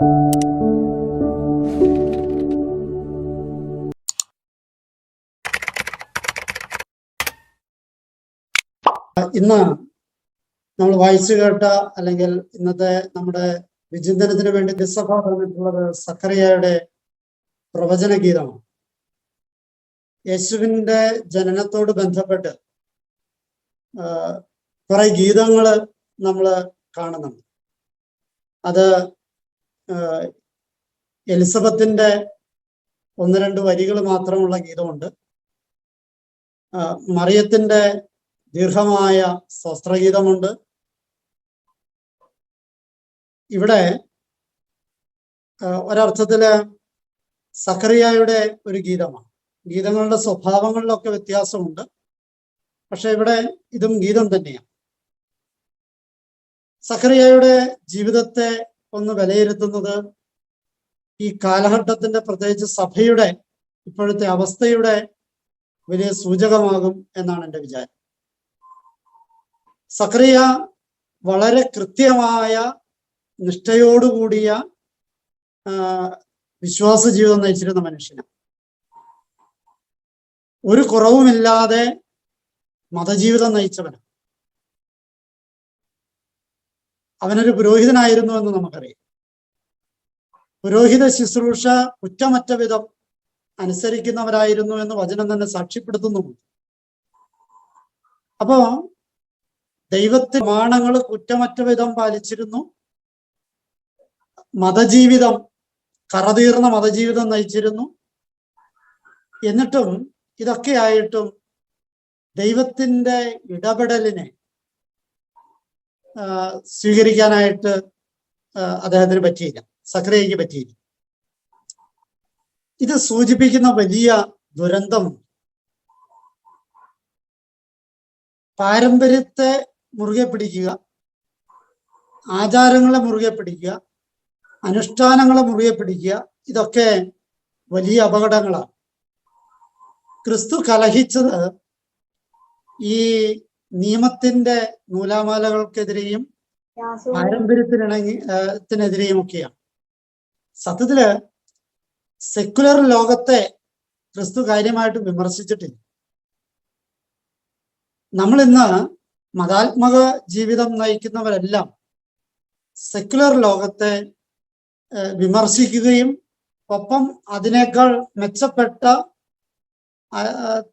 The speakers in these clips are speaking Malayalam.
ഇന്ന് നമ്മൾ വായിച്ചു കേട്ട അല്ലെങ്കിൽ ഇന്നത്തെ നമ്മുടെ വിചിന്തനത്തിന് വേണ്ടി തിരുസഭ തന്നിട്ടുള്ളത് സക്കറിയായുടെ പ്രവചന ഗീതമാണ്. യേശുവിന്റെ ജനനത്തോട് ബന്ധപ്പെട്ട് കുറെ ഗീതങ്ങൾ നമ്മൾ കാണുന്നുണ്ട്. അത് എലിസബത്തിന്റെ 1-2 വരികൾ മാത്രമുള്ള ഗീതമുണ്ട്. മറിയത്തിന്റെ ദീർഘമായ സ്വസ്ത്രഗീതമുണ്ട്. ഇവിടെ ഒരർത്ഥത്തില് സക്കറിയായുടെ ഒരു ഗീതമാണ്. ഗീതങ്ങളുടെ സ്വഭാവങ്ങളിലൊക്കെ വ്യത്യാസമുണ്ട്, പക്ഷെ ഇവിടെ ഇതും ഗീതം തന്നെയാണ്. സക്കറിയായുടെ ജീവിതത്തെ ഒന്ന് വിലയിരുത്തുന്നത് ഈ കാലഘട്ടത്തിന്റെ, പ്രത്യേകിച്ച് സഭയുടെ ഇപ്പോഴത്തെ അവസ്ഥയുടെ വലിയ സൂചകമാകും എന്നാണ് എൻ്റെ വിചാരം. സക്കറിയ വളരെ കൃത്യമായ നിഷ്ഠയോടുകൂടിയ വിശ്വാസ ജീവിതം നയിച്ചിരുന്ന മനുഷ്യനാണ്. ഒരു കുറവുമില്ലാതെ മതജീവിതം നയിച്ചവനാണ്. അവനൊരു പുരോഹിതനായിരുന്നു എന്ന് നമുക്കറിയാം. പുരോഹിത ശുശ്രൂഷ കുറ്റമറ്റ വിധം അനുസരിക്കുന്നവരായിരുന്നു എന്ന് വചനം തന്നെ സാക്ഷ്യപ്പെടുത്തുന്നുമുണ്ട്. അപ്പോ ദൈവത്തിന്റെ പ്രമാണങ്ങൾ കുറ്റമറ്റ വിധം പാലിച്ചിരുന്നു. മതജീവിതം, കറതീർന്ന മതജീവിതം നയിച്ചിരുന്നു. എന്നിട്ടും ഇതൊക്കെ ആയിട്ടും ദൈവത്തിന്റെ ഇടപെടലിനെ സ്വീകരിക്കാനായിട്ട് അദ്ദേഹത്തിന് പറ്റിയില്ല, സക്കറിയയ്ക്ക് പറ്റിയില്ല. ഇത് സൂചിപ്പിക്കുന്ന വലിയ ദുരന്തമുണ്ട്. പാരമ്പര്യത്തെ മുറുകെ പിടിക്കുക, ആചാരങ്ങളെ മുറുകെ പിടിക്കുക, അനുഷ്ഠാനങ്ങളെ മുറുകെ പിടിക്കുക, ഇതൊക്കെ വലിയ അപകടങ്ങളാണ്. ക്രിസ്തു കലഹിച്ചത് ഈ നിയമത്തിന്റെ നൂലാമാലകൾക്കെതിരെയും പാരമ്പര്യത്തിനെതിരെയും ഒക്കെയാണ്. സത്യത്തില് സെക്കുലർ ലോകത്തെ ക്രിസ്തു കാര്യമായിട്ട് വിമർശിച്ചിട്ടില്ല. നമ്മൾ ഇന്ന് മതാത്മക ജീവിതം നയിക്കുന്നവരെല്ലാം സെക്കുലർ ലോകത്തെ വിമർശിക്കുകയും ഒപ്പം അതിനേക്കാൾ മെച്ചപ്പെട്ട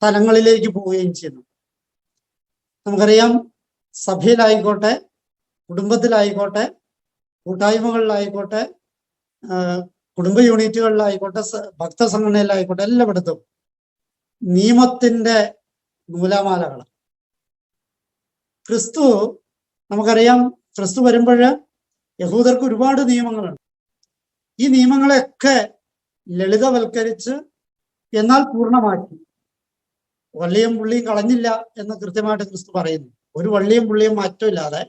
തലങ്ങളിലേക്ക് പോവുകയും ചെയ്യുന്നു. നമുക്കറിയാം, സഭയിലായിക്കോട്ടെ, കുടുംബത്തിലായിക്കോട്ടെ, കൂട്ടായ്മകളിലായിക്കോട്ടെ, കുടുംബ യൂണിറ്റുകളിലായിക്കോട്ടെ, ഭക്തസംഘടനയിലായിക്കോട്ടെ, എല്ലായിടത്തും നിയമത്തിന്റെ നൂലാമാലകൾ. ക്രിസ്തു, നമുക്കറിയാം, ക്രിസ്തു വരുമ്പോൾ യഹൂദർക്ക് ഒരുപാട് നിയമങ്ങളുണ്ട്. ഈ നിയമങ്ങളെയൊക്കെ ലളിതവൽക്കരിച്ച് എന്നാൽ പൂർണ്ണമാക്കി. വള്ളിയും പുള്ളിയും കളഞ്ഞില്ല എന്ന് കൃത്യമായിട്ട് ക്രിസ്തു പറയുന്നു. ഒരു വള്ളിയും പുള്ളിയും മാറ്റമില്ലാതെ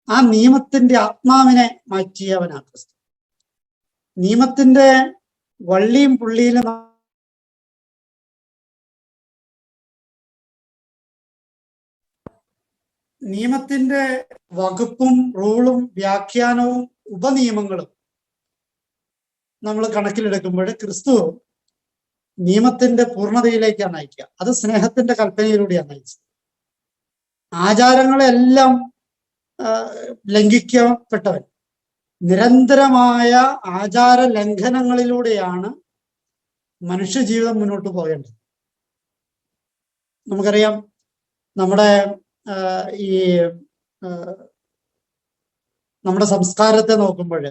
ആ നിയമത്തിന്റെ ആത്മാവിനെ മാറ്റിയവനാണ് ക്രിസ്തു. നിയമത്തിന്റെ വള്ളിയും പുള്ളിയിലും നിയമത്തിന്റെ വകുപ്പും റൂളും വ്യാഖ്യാനവും ഉപനിയമങ്ങളും നമ്മൾ കണക്കിലെടുക്കുമ്പോൾ ക്രിസ്തു നിയമത്തിന്റെ പൂർണ്ണതയിലേക്കാണ് നയിക്കുക. അത് സ്നേഹത്തിന്റെ കൽപ്പനയിലൂടെയാണ് നയിച്ചത്. ആചാരങ്ങളെല്ലാം ലംഘിക്കപ്പെട്ടവൻ. നിരന്തരമായ ആചാര ലംഘനങ്ങളിലൂടെയാണ് മനുഷ്യജീവിതം മുന്നോട്ട് പോകേണ്ടത്. നമുക്കറിയാം, നമ്മുടെ നമ്മുടെ സംസ്കാരത്തെ നോക്കുമ്പോൾ,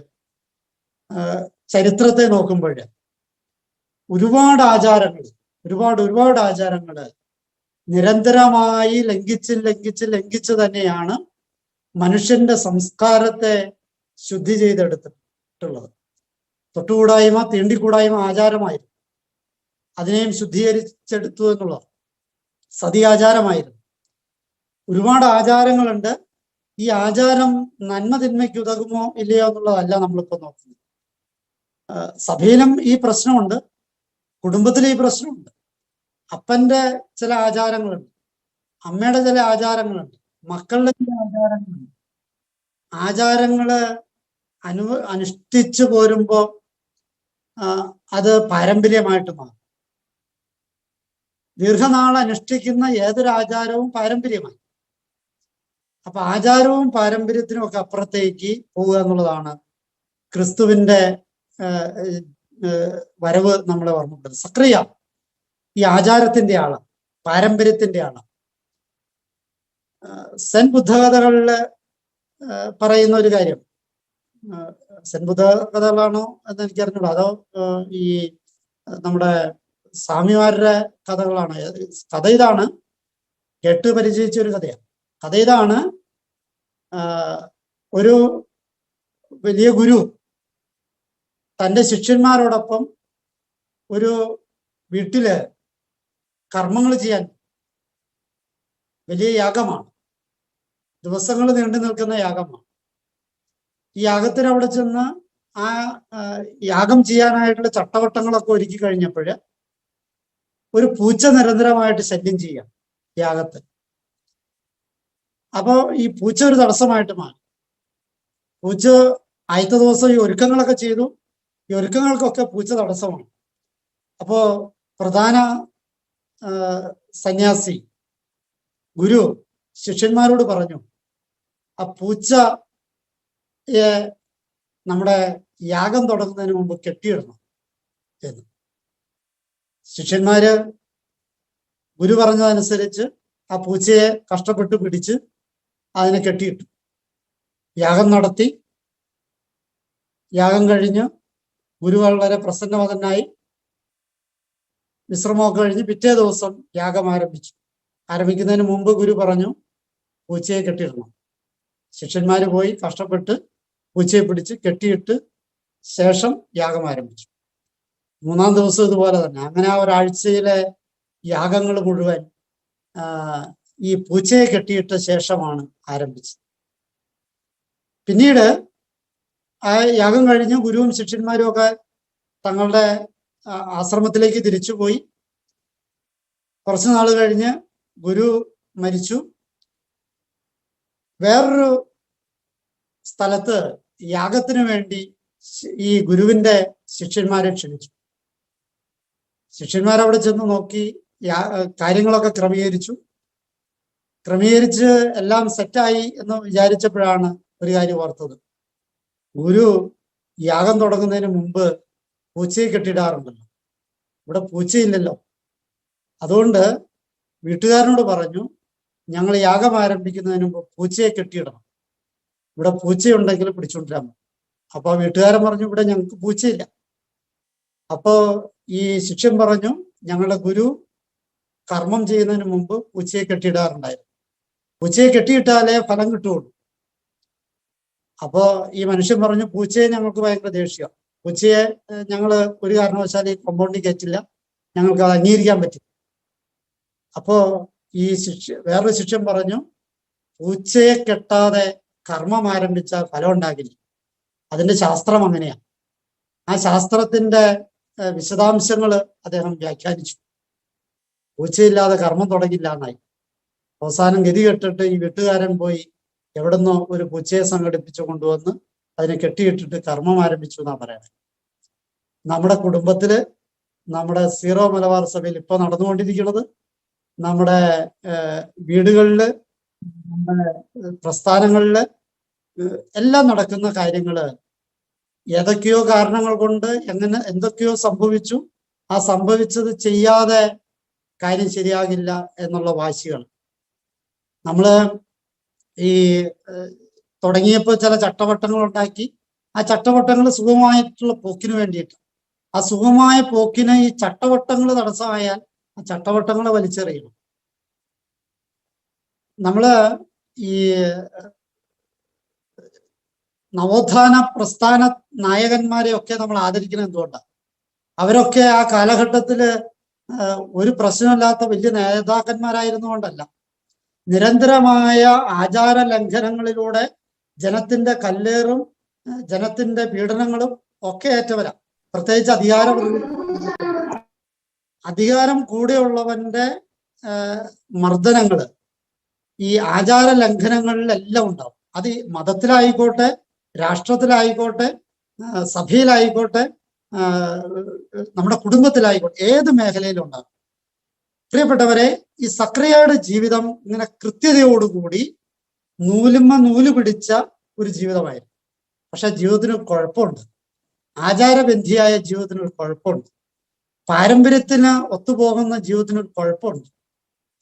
ചരിത്രത്തെ നോക്കുമ്പോൾ ഒരുപാട് ആചാരങ്ങൾ നിരന്തരമായി ലംഘിച്ച് തന്നെയാണ് മനുഷ്യന്റെ സംസ്കാരത്തെ ശുദ്ധി ചെയ്തെടുത്തിട്ടുള്ളത്. തൊട്ടുകൂടായ്മ, തീണ്ടിക്കൂടായ്മ ആചാരമായിരുന്നു. അതിനെയും ശുദ്ധീകരിച്ചെടുത്തു എന്നുള്ളത് സതി ആചാരമായിരുന്നു. ഒരുപാട് ആചാരങ്ങളുണ്ട്. ഈ ആചാരം നന്മ തിന്മയ്ക്ക് ഉതകുമോ ഇല്ലയോ എന്നുള്ളതല്ല നമ്മളിപ്പോ നോക്കുന്നത്. സഭയിലും ഈ പ്രശ്നമുണ്ട്, കുടുംബത്തിലും ഈ പ്രശ്നമുണ്ട്. അപ്പന്റെ ചില ആചാരങ്ങളുണ്ട്, അമ്മയുടെ ചില ആചാരങ്ങളുണ്ട്, മക്കളുടെ ചില ആചാരങ്ങളുണ്ട്. ആചാരങ്ങള് അനുഷ്ഠിച്ചു പോരുമ്പോ അത് പാരമ്പര്യമായിട്ട് മാറും. ദീർഘനാൾ അനുഷ്ഠിക്കുന്ന ഏതൊരു ആചാരവും പാരമ്പര്യമായി. അപ്പൊ ആചാരവും പാരമ്പര്യത്തിനും ഒക്കെ അപ്പുറത്തേക്ക് പോവുക എന്നുള്ളതാണ് ക്രിസ്തുവിന്റെ വരവ് നമ്മളെ ഓർമ്മപ്പെടുന്നത്. സക്രിയ ഈ ആചാരത്തിന്റെ ആളാണ്, പാരമ്പര്യത്തിന്റെ ആളാണ്. സെൻ ബുദ്ധകഥകളില് പറയുന്ന ഒരു കാര്യം, സെൻ ബുദ്ധ കഥകളാണോ എന്ന് എനിക്കറിഞ്ഞൂടാ, അതോ ഈ നമ്മുടെ സ്വാമിമാരുടെ കഥകളാണ്. കഥ ഇതാണ്, കേട്ട് പരിചയിച്ച ഒരു കഥയാണ്. കഥ ഇതാണ്, ഒരു വലിയ ഗുരു തൻ്റെ ശിഷ്യന്മാരോടൊപ്പം ഒരു വീട്ടില് കർമ്മങ്ങൾ ചെയ്യാൻ, വലിയ യാഗമാണ്, ദിവസങ്ങൾ നീണ്ടു നിൽക്കുന്ന യാഗമാണ്. ഈ യാഗത്തിന് അവിടെ ചെന്ന് ആ യാഗം ചെയ്യാനായിട്ടുള്ള ചട്ടവട്ടങ്ങളൊക്കെ ഒരുക്കി കഴിഞ്ഞപ്പോൾ ഒരു പൂച്ച നിരന്തരമായിട്ട് ശല്യം ചെയ്യാം യാഗത്തിൽ. അപ്പോ ഈ പൂച്ച ഒരു തടസ്സമായിട്ട് മാറി. പൂച്ച ആദ്യത്തെ ദിവസം ഈ ഒരുക്കങ്ങളൊക്കെ ചെയ്തു. ഈ ഒരുക്കങ്ങൾക്കൊക്കെ പൂച്ച തടസ്സമാണ്. അപ്പോ പ്രധാന സന്യാസി ഗുരു ശിഷ്യന്മാരോട് പറഞ്ഞു, ആ പൂച്ചയെ നമ്മുടെ യാഗം തുടങ്ങുന്നതിന് മുമ്പ് കെട്ടിയിടണം എന്ന്. ശിഷ്യന്മാര് ഗുരു പറഞ്ഞതനുസരിച്ച് ആ പൂച്ചയെ കഷ്ടപ്പെട്ട് പിടിച്ച് അതിനെ കെട്ടിയിട്ടു. യാഗം നടത്തി. യാഗം കഴിഞ്ഞ് ഗുരു വളരെ പ്രസന്നവതനായി വിശ്രമമൊക്കെ കഴിഞ്ഞ് പിറ്റേ ദിവസം യാഗം ആരംഭിച്ചു. ആരംഭിക്കുന്നതിന് മുമ്പ് ഗുരു പറഞ്ഞു, പൂച്ചയെ കെട്ടിയിടണം. ശിഷ്യന്മാര് പോയി കഷ്ടപ്പെട്ട് പൂച്ചയെ പിടിച്ച് കെട്ടിയിട്ട് ശേഷം യാഗം ആരംഭിച്ചു. മൂന്നാം ദിവസം ഇതുപോലെ തന്നെ. അങ്ങനെ ആ ഒരാഴ്ചയിലെ യാഗങ്ങൾ മുഴുവൻ ഈ പൂച്ചയെ കെട്ടിയിട്ട ശേഷമാണ് ആരംഭിച്ചത്. പിന്നീട് ആ യാഗം കഴിഞ്ഞ് ഗുരുവും ശിഷ്യന്മാരും ഒക്കെ തങ്ങളുടെ ആശ്രമത്തിലേക്ക് തിരിച്ചുപോയി. കുറച്ചു നാൾ കഴിഞ്ഞ് ഗുരു മരിച്ചു. വേറൊരു സ്ഥലത്ത് യാഗത്തിന് വേണ്ടി ഈ ഗുരുവിന്റെ ശിഷ്യന്മാരെ ക്ഷണിച്ചു. ശിഷ്യന്മാരവിടെ ചെന്ന് നോക്കി, കാര്യങ്ങളൊക്കെ ക്രമീകരിച്ച് എല്ലാം സെറ്റായി എന്ന് വിചാരിച്ചപ്പോഴാണ് ഒരു കാര്യം ഓർത്തത്. ഗുരു യാഗം തുടങ്ങുന്നതിന് മുമ്പ് പൂച്ചയെ കെട്ടിടാറുണ്ടല്ലോ, ഇവിടെ പൂച്ചയില്ലല്ലോ. അതുകൊണ്ട് വീട്ടുകാരനോട് പറഞ്ഞു, ഞങ്ങൾ യാഗം ആരംഭിക്കുന്നതിന് മുമ്പ് പൂച്ചയെ കെട്ടിയിടണം, ഇവിടെ പൂച്ചയുണ്ടെങ്കിൽ പിടിച്ചുകൊണ്ടിരാൻ. അപ്പൊ വീട്ടുകാരൻ പറഞ്ഞു, ഇവിടെ ഞങ്ങൾക്ക് പൂച്ചയില്ല. അപ്പോ ഈ ശിഷ്യൻ പറഞ്ഞു, ഞങ്ങളുടെ ഗുരു കർമ്മം ചെയ്യുന്നതിന് മുമ്പ് പൂച്ചയെ കെട്ടിയിടാറുണ്ടായിരുന്നു, പൂച്ചയെ കെട്ടിയിട്ടാലേ ഫലം കിട്ടുകയുള്ളൂ. അപ്പോ ഈ മനുഷ്യൻ പറഞ്ഞു, പൂച്ചയെ ഞങ്ങൾക്ക് ഭയങ്കര ദേഷ്യം, പൂച്ചയെ ഞങ്ങൾ ഒരു കാരണവശാലും ഈ കോമ്പൗണ്ടിൽ കയറ്റില്ല, ഞങ്ങൾക്ക് അത് അംഗീകരിക്കാൻ പറ്റില്ല. അപ്പോ ഈ വേറൊരു ശിഷ്യൻ പറഞ്ഞു, പൂച്ചയെ കെട്ടാതെ കർമ്മം ആരംഭിച്ചാൽ ഫലം ഉണ്ടാകില്ല, അതിന്റെ ശാസ്ത്രം അങ്ങനെയാണ്. ആ ശാസ്ത്രത്തിന്റെ വിശദാംശങ്ങൾ അദ്ദേഹം വ്യാഖ്യാനിച്ചു. പൂച്ചയില്ലാതെ കർമ്മം തുടങ്ങില്ല എന്നായി. അവസാനം ഗതി കെട്ടിട്ട് ഈ വീട്ടുകാരൻ പോയി എവിടുന്നോ ഒരു പൂച്ചയെ സംഘടിപ്പിച്ചു കൊണ്ടുവന്ന് അതിനെ കെട്ടിയിട്ടിട്ട് കർമ്മം ആരംഭിച്ചു എന്നാ പറയണേ. നമ്മുടെ കുടുംബത്തില്, നമ്മുടെ സീറോ മലബാർ സഭയിൽ ഇപ്പൊ നടന്നുകൊണ്ടിരിക്കുന്നത്, നമ്മുടെ വീടുകളില്, നമ്മുടെ പ്രസ്ഥാനങ്ങളില് എല്ലാം നടക്കുന്ന കാര്യങ്ങള് ഏതൊക്കെയോ കാരണങ്ങൾ കൊണ്ട് എന്തൊക്കെയോ സംഭവിച്ചു. ആ സംഭവിച്ചത് ചെയ്യാതെ കാര്യം ശരിയാകില്ല എന്നുള്ള വാശികൾ. നമ്മള് ഈ തുടങ്ങിയപ്പോൾ ചില ചട്ടവട്ടങ്ങൾ ഉണ്ടാക്കി, ആ ചട്ടവട്ടങ്ങൾ സുഗമമായിട്ടുള്ള പോക്കിന് വേണ്ടിയിട്ട്, ആ സുഗമമായ പോക്കിന് ഈ ചട്ടവട്ടങ്ങൾ തടസ്സമായാൽ ആ ചട്ടവട്ടങ്ങളെ വലിച്ചെറിയണം. നമ്മള് ഈ നവോത്ഥാന പ്രസ്ഥാന നായകന്മാരെയൊക്കെ നമ്മൾ ആദരിക്കുന്നത് എന്തുകൊണ്ടാണ്? അവരൊക്കെ ആ കാലഘട്ടത്തില് ഒരു പ്രശ്നമില്ലാത്ത വലിയ നേതാക്കന്മാരായിരുന്നു കൊണ്ടല്ല, നിരന്തരമായ ആചാര ലംഘനങ്ങളിലൂടെ ജനത്തിന്റെ കല്ലേറും ജനത്തിന്റെ പീഡനങ്ങളും ഒക്കെ ഏറ്റവരാ. പ്രത്യേകിച്ച് അധികാരം കൂടെയുള്ളവന്റെ മർദ്ദനങ്ങള് ഈ ആചാര ലംഘനങ്ങളിലെല്ലാം ഉണ്ടാവും. അത് മതത്തിലായിക്കോട്ടെ, രാഷ്ട്രത്തിലായിക്കോട്ടെ, സഭയിലായിക്കോട്ടെ, നമ്മുടെ കുടുംബത്തിലായിക്കോട്ടെ, ഏത് മേഖലയിലും ഉണ്ടാകും. പ്രിയപ്പെട്ടവരെ, ഈ സക്രിയയുടെ ജീവിതം ഇങ്ങനെ കൃത്യതയോടുകൂടി നൂല് പിടിച്ച ഒരു ജീവിതമായിരുന്നു. പക്ഷെ ജീവിതത്തിന് ഒരു കുഴപ്പമുണ്ട്. ആചാരബന്ധിയായ ജീവിതത്തിന് ഒരു കുഴപ്പമുണ്ട്. പാരമ്പര്യത്തിന് ഒത്തുപോകുന്ന ജീവിതത്തിന് ഒരു കുഴപ്പമുണ്ട്.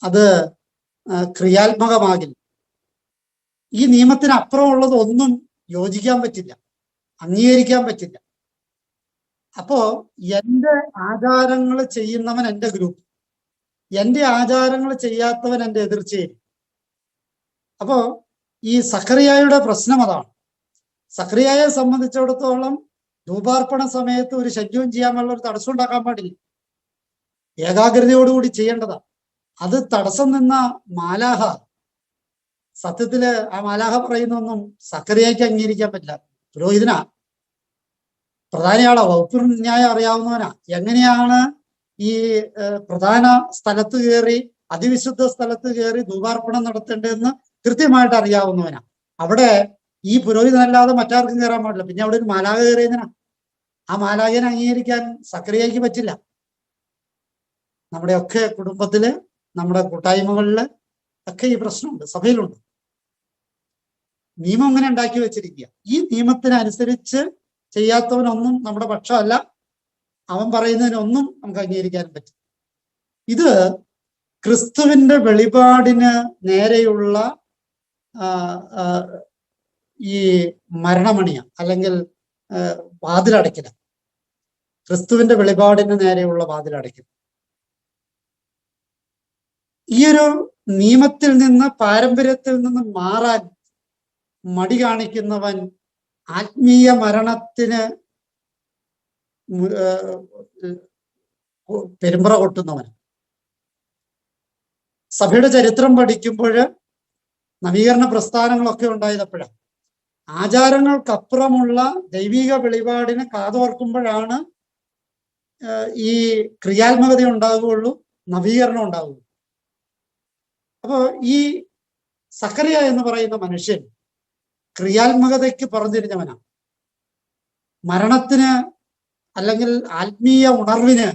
അത് ക്രിയാത്മകമാകില്ല. ഈ നിയമത്തിന് അപ്പുറമുള്ളത് ഒന്നും യോജിക്കാൻ പറ്റില്ല, അംഗീകരിക്കാൻ പറ്റില്ല. അപ്പോ എന്റെ ആചാരങ്ങൾ ചെയ്യുന്നവൻ എന്റെ ഗ്രൂപ്പ്, എന്റെ ആചാരങ്ങൾ ചെയ്യാത്തവൻ എന്റെ എതിർച്ചയിൽ. അപ്പോ ഈ സഖറിയായുടെ പ്രശ്നം അതാണ്. സഖറിയായെ സംബന്ധിച്ചിടത്തോളം ധൂപാർപ്പണ സമയത്ത് ഒരു ശല്യവും ചെയ്യാനുള്ള ഒരു തടസ്സം ഉണ്ടാക്കാൻ പാടില്ല. ഏകാഗ്രതയോടുകൂടി ചെയ്യേണ്ടതാ. അത് തടസ്സം നിന്ന മാലാഹ, സത്യത്തില് ആ മാലാഹ പറയുന്നൊന്നും സഖറിയായ്ക്ക് അംഗീകരിക്കാൻ പറ്റില്ല. പുരോഹിതനാ, പ്രധാനിയാളാ, വകുപ്പ് ന്യായം അറിയാവുന്നവനാ. എങ്ങനെയാണ് ഈ പ്രധാന സ്ഥലത്ത് കയറി, അതിവിശുദ്ധ സ്ഥലത്ത് കയറി ധൂപാർപ്പണം നടത്തേണ്ടതെന്ന് കൃത്യമായിട്ട് അറിയാവുന്നവനാ. അവിടെ ഈ പുരോഹിതനല്ലാതെ മറ്റാർക്കും കയറാൻ പാടില്ല. പിന്നെ അവിടെ ഒരു മാലാഖ കയറിയതിനാ. ആ മാലാഖനെ അംഗീകരിക്കാൻ സക്രിയയ്ക്ക് പറ്റില്ല. നമ്മുടെയൊക്കെ കുടുംബത്തില്, നമ്മുടെ കൂട്ടായ്മകളില് ഒക്കെ ഈ പ്രശ്നമുണ്ട്, സഭയിലുണ്ട്. നിയമം ഇങ്ങനെ ഉണ്ടാക്കി വെച്ചിരിക്കുക. ഈ നിയമത്തിനനുസരിച്ച് ചെയ്യാത്തവനൊന്നും നമ്മുടെ പക്ഷമല്ല. അവൻ പറയുന്നതിനൊന്നും നമുക്ക് അംഗീകരിക്കാൻ പറ്റും. ഇത് ക്രിസ്തുവിന്റെ വെളിപാടിന് നേരെയുള്ള ഈ മരണമണിയ, അല്ലെങ്കിൽ വാതിലടയ്ക്കല. ക്രിസ്തുവിന്റെ വെളിപാടിന് നേരെയുള്ള വാതിലടയ്ക്കൽ. ഈ ഒരു നിയമത്തിൽ നിന്ന്, പാരമ്പര്യത്തിൽ നിന്ന് മാറാൻ മടി കാണിക്കുന്നവൻ ആത്മീയ മരണത്തിന് പെരുമ്പറ കൊട്ടുന്നവൻ. സഭയുടെ ചരിത്രം പഠിക്കുമ്പോൾ നവീകരണ പ്രസ്ഥാനങ്ങളൊക്കെ ഉണ്ടായതപ്പോഴാണ്. ആചാരങ്ങൾക്കപ്പുറമുള്ള ദൈവിക വെളിപാടിന് കാതോർക്കുമ്പോഴാണ് ഈ ക്രിയാത്മകത ഉണ്ടാകുകയുള്ളൂ, നവീകരണം ഉണ്ടാകുകയുള്ളൂ. അപ്പോ ഈ സക്കറിയ എന്ന് പറയുന്ന മനുഷ്യൻ ക്രിയാത്മകതയ്ക്ക് പറഞ്ഞിരുന്നവനാണ്. മരണത്തിന് അല്ലെങ്കിൽ ആത്മീയ ഉണർവിന്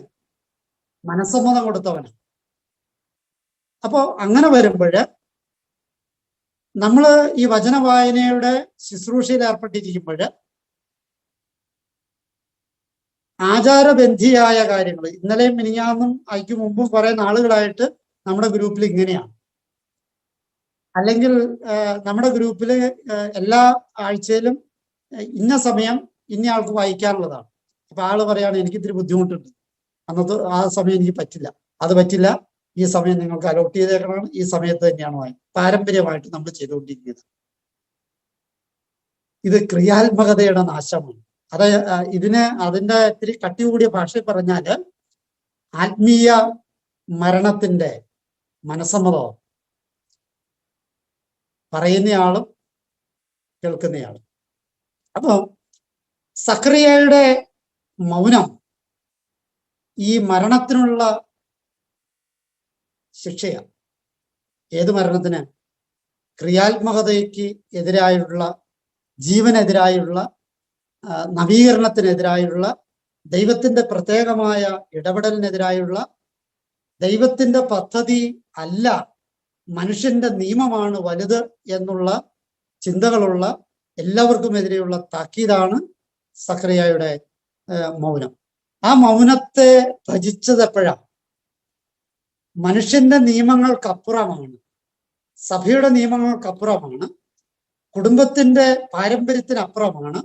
മനസ്സമ്മതം കൊടുത്തവനാണ്. അപ്പോ അങ്ങനെ വരുമ്പോൾ നമ്മൾ ഈ വചന വായനയുടെ ശുശ്രൂഷയിൽ ഏർപ്പെട്ടിരിക്കുമ്പോൾ ആചാരബന്ധിയായ കാര്യങ്ങൾ, ഇന്നലെയും മിനിഞ്ഞാന്നും അതിക്ക് മുമ്പും കുറെ നാളുകളായിട്ട് നമ്മുടെ ഗ്രൂപ്പിൽ ഇങ്ങനെയാണ്. അല്ലെങ്കിൽ നമ്മുടെ ഗ്രൂപ്പിൽ എല്ലാ ആഴ്ചയിലും ഇന്ന സമയം ഇന്ന ആൾക്ക് വായിക്കാനുള്ളതാണ്. അപ്പൊ ആള് പറയാണ്, എനിക്ക് ഇത്തിരി ബുദ്ധിമുട്ടുണ്ട്, അന്നത്തെ ആ സമയം എനിക്ക് പറ്റില്ല, അത് പറ്റില്ല, ഈ സമയം നിങ്ങൾക്ക് അലോട്ട് ചെയ്തേക്കണം, ഈ സമയത്ത് തന്നെയാണ് പാരമ്പര്യമായിട്ട് നമ്മൾ ചെയ്തുകൊണ്ടിരിക്കുന്നത്. ഇത് ക്രിയാത്മകതയുടെ നാശമാണ്. അതിന്റെ ഇത്തിരി കട്ടി കൂടിയ ഭാഷയിൽ പറഞ്ഞാല് ആത്മീയ മരണത്തിന്റെ മനസ്സമ്മതം പറയുന്നയാളും കേൾക്കുന്നയാളും. അപ്പൊ സക്രിയയുടെ മൗനം ഈ മരണത്തിനുള്ള ശിക്ഷയാണ്. ഏത് മരണത്തിന്? ക്രിയാത്മകതയ്ക്ക് എതിരായുള്ള, ജീവനെതിരായുള്ള, നവീകരണത്തിനെതിരായുള്ള, ദൈവത്തിന്റെ പ്രത്യേകമായ ഇടപെടലിനെതിരായുള്ള, ദൈവത്തിന്റെ പദ്ധതി അല്ല മനുഷ്യന്റെ നിയമമാണ് വലുത് എന്നുള്ള ചിന്തകളുള്ള എല്ലാവർക്കും എതിരെയുള്ള താക്കീതാണ് സക്രിയയുടെ മൗനം. ആ മൗനത്തെ ഭജിച്ചത് എപ്പോഴാണ്? മനുഷ്യന്റെ നിയമങ്ങൾക്കപ്പുറമാണ്, സഭയുടെ നിയമങ്ങൾക്കപ്പുറമാണ്, കുടുംബത്തിന്റെ പാരമ്പര്യത്തിനപ്പുറമാണ്,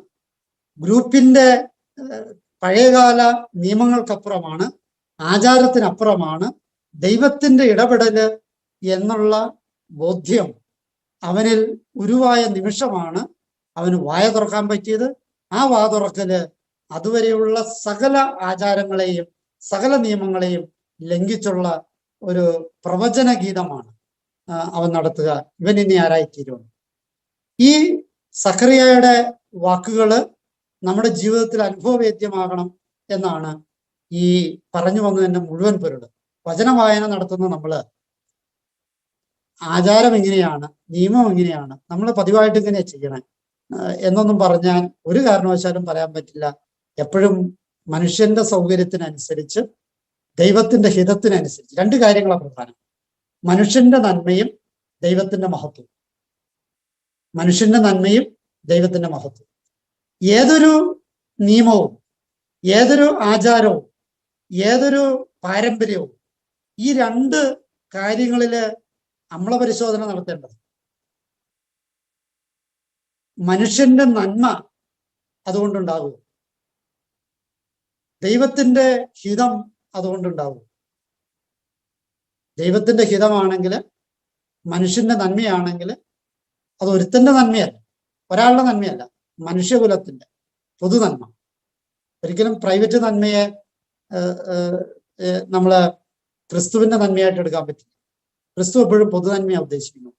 ഗ്രൂപ്പിന്റെ പഴയകാല നിയമങ്ങൾക്കപ്പുറമാണ്, ആചാരത്തിനപ്പുറമാണ് ദൈവത്തിന്റെ ഇടപെടല് എന്നുള്ള ബോധ്യം അവനിൽ ഉരുവായ നിമിഷമാണ് അവന് വായ തുറക്കാൻ പറ്റിയത്. ആ വാ തുറക്കല് അതുവരെയുള്ള സകല ആചാരങ്ങളെയും സകല നിയമങ്ങളെയും ലംഘിച്ചുള്ള ഒരു പ്രവചന ഗീതമാണ് അവൻ നടത്തുക. ഇവൻ ഇനി ആരായിത്തീരുമെന്ന്. ഈ സക്കറിയയുടെ വാക്കുകള് നമ്മുടെ ജീവിതത്തിൽ അനുഭവവേദ്യമാകണം എന്നാണ് ഈ പറഞ്ഞു വന്നതിന്റെ മുഴുവൻ പൊരുൾ. വചന വായന നടത്തുന്ന നമ്മള് ആചാരം എങ്ങനെയാണ്, നിയമം എങ്ങനെയാണ്, നമ്മൾ പതിവായിട്ട് ഇങ്ങനെ ചെയ്യണം. എന്നൊന്നും പറഞ്ഞാൽ ഒരു കാരണവശാലും പറയാൻ പറ്റില്ല. എപ്പോഴും മനുഷ്യന്റെ സൗകര്യത്തിനനുസരിച്ച്, ദൈവത്തിന്റെ ഹിതത്തിനനുസരിച്ച്. രണ്ട് കാര്യങ്ങളാണ് പ്രധാനം: മനുഷ്യന്റെ നന്മയും ദൈവത്തിന്റെ മഹത്വവും. മനുഷ്യന്റെ നന്മയും ദൈവത്തിന്റെ മഹത്വവും. ഏതൊരു നിയമവും, ഏതൊരു ആചാരവും, ഏതൊരു പാരമ്പര്യവും, ഈ രണ്ട് കാര്യങ്ങളില് അമ്ലപരിശോധന നടത്തേണ്ടത്. മനുഷ്യന്റെ നന്മ അതുകൊണ്ടുണ്ടാകും, ദൈവത്തിന്റെ ഹിതം അതുകൊണ്ടുണ്ടാകും. ദൈവത്തിന്റെ ഹിതമാണെങ്കിൽ, മനുഷ്യന്റെ നന്മയാണെങ്കിൽ, അത് ഒരുത്തന്റെ നന്മയല്ല, ഒരാളുടെ നന്മയല്ല, മനുഷ്യകുലത്തിന്റെ പൊതു നന്മ. ഒരിക്കലും പ്രൈവറ്റ് നന്മയെ നമ്മള് ക്രിസ്തുവിന്റെ നന്മയായിട്ട് എടുക്കാൻ പറ്റില്ല. ക്രിസ്തു എപ്പോഴും പൊതു നന്മയാണ് ഉദ്ദേശിക്കുന്നത്.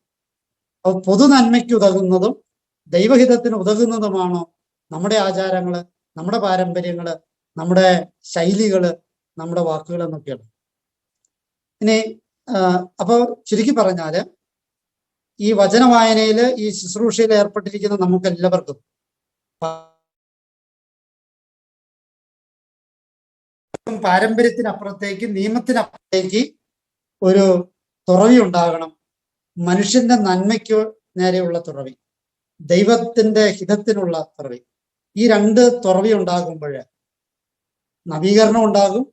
അപ്പൊ പൊതു നന്മയ്ക്ക് ഉതകുന്നതും ദൈവഹിതത്തിന് ഉതകുന്നതുമാണോ നമ്മുടെ ആചാരങ്ങള്, നമ്മുടെ പാരമ്പര്യങ്ങള്, നമ്മുടെ ശൈലികള്, നമ്മുടെ വാക്കുകൾ എന്നൊക്കെയാണ്. ഇനി അപ്പൊ ചുരുക്കി പറഞ്ഞാല്, ഈ വചന വായനയില്, ഈ ശുശ്രൂഷയിൽ ഏർപ്പെട്ടിരിക്കുന്ന നമുക്ക് എല്ലാവർക്കും പാരമ്പര്യത്തിനപ്പുറത്തേക്ക്, നിയമത്തിനപ്പുറത്തേക്ക് ഒരു തുറവി ഉണ്ടാകണം. മനുഷ്യന്റെ നന്മയ്ക്ക് നേരെയുള്ള തുറവി, ദൈവത്തിന്റെ ഹിതത്തിനുള്ള തുറവി. ഈ രണ്ട് തുറവി ഉണ്ടാകുമ്പോൾ നവീകരണം ഉണ്ടാകും,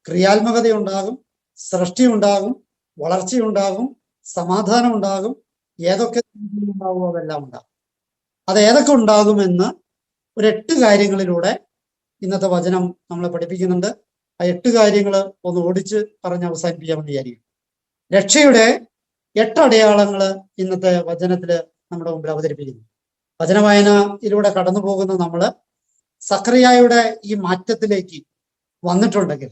ക്രിയാത്മകത ഉണ്ടാകും, സൃഷ്ടി ഉണ്ടാകും, വളർച്ചയുണ്ടാകും, സമാധാനം ഉണ്ടാകും. ഏതൊക്കെ ഉണ്ടാകുമോ അതെല്ലാം ഉണ്ടാകും. അത് ഏതൊക്കെ ഉണ്ടാകുമെന്ന് ഒരു 8 കാര്യങ്ങളിലൂടെ ഇന്നത്തെ വചനം നമ്മളെ പഠിപ്പിക്കുന്നുണ്ട്. ആ 8 കാര്യങ്ങൾ ഒന്ന് ഓടിച്ച് പറഞ്ഞ് അവസാനിപ്പിക്കാമെന്ന് വിചാരിക്കും. രക്ഷയുടെ 8 അടയാളങ്ങൾ ഇന്നത്തെ വചനത്തില് നമ്മുടെ മുമ്പിൽ അവതരിപ്പിക്കുന്നു. വചന വായനയിലൂടെ കടന്നു പോകുന്ന നമ്മള് സഖറിയായുടെ ഈ മാറ്റത്തിലേക്ക് വന്നിട്ടുണ്ടെങ്കിൽ,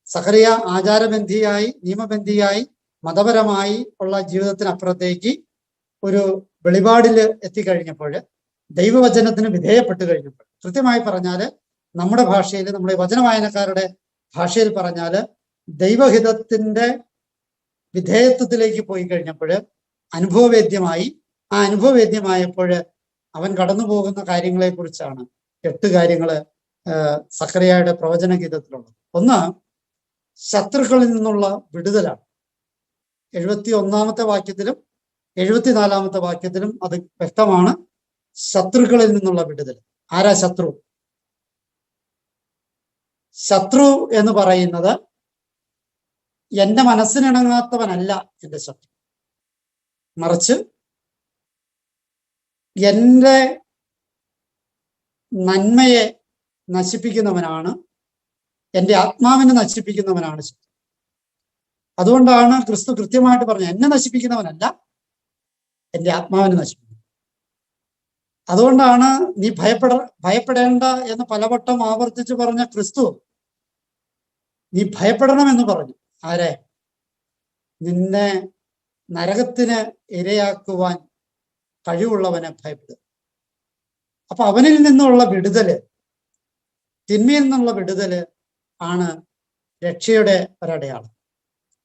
സഖറിയ ആചാരബന്ധിയായി, നിയമബന്ധിയായി, മതപരമായി ഉള്ള ജീവിതത്തിനപ്പുറത്തേക്ക് ഒരു വെളിപാടിൽ എത്തിക്കഴിഞ്ഞപ്പോൾ, ദൈവവചനത്തിന് വിധേയപ്പെട്ട് കഴിഞ്ഞപ്പോൾ, കൃത്യമായി പറഞ്ഞാല് നമ്മുടെ ഭാഷയിൽ, നമ്മുടെ വചന വായനക്കാരുടെ ഭാഷയിൽ പറഞ്ഞാല്, ദൈവഹിതത്തിന്റെ വിധേയത്വത്തിലേക്ക് പോയി കഴിഞ്ഞപ്പോൾ അനുഭവവേദ്യമായി. ആ അനുഭവവേദ്യമായപ്പോൾ അവൻ കടന്നു പോകുന്ന കാര്യങ്ങളെ കുറിച്ചാണ് 8 കാര്യങ്ങള് സഖറിയായുടെ പ്രവചന ഗീതത്തിലുള്ളത്. ഒന്ന്, ശത്രുക്കളിൽ നിന്നുള്ള വിടുതലാണ്. 71-ാമത്തെ വാക്യത്തിലും 74-ാമത്തെ വാക്യത്തിലും അത് വ്യക്തമാണ്. ശത്രുക്കളിൽ നിന്നുള്ള വിടുതൽ. ആരാ ശത്രു? ശത്രു എന്ന് പറയുന്നത് എന്റെ മനസ്സിനിണങ്ങാത്തവനല്ല എന്റെ ശത്രു, മറിച്ച് എന്റെ നന്മയെ നശിപ്പിക്കുന്നവനാണ്, എന്റെ ആത്മാവിനെ നശിപ്പിക്കുന്നവനാണ് ശത്രു. അതുകൊണ്ടാണ് ക്രിസ്തു കൃത്യമായിട്ട് പറഞ്ഞത്, എന്നെ നശിപ്പിക്കുന്നവനല്ല, എന്റെ ആത്മാവിനെ നശിപ്പിക്കുന്നു. അതുകൊണ്ടാണ് നീ ഭയപ്പെടേണ്ട എന്ന് പലവട്ടം ആവർത്തിച്ച് പറഞ്ഞ ക്രിസ്തു നീ ഭയപ്പെടണമെന്ന് പറഞ്ഞു. ആരെ? നിന്നെ നരകത്തിന് ഇരയാക്കുവാൻ കഴിവുള്ളവനെ ഭയപ്പെടുക. അപ്പൊ അവനിൽ നിന്നുള്ള വിടുതല്, തിന്മയിൽ നിന്നുള്ള വിടുതല് ആണ് രക്ഷയുടെ ഒരടയാളം.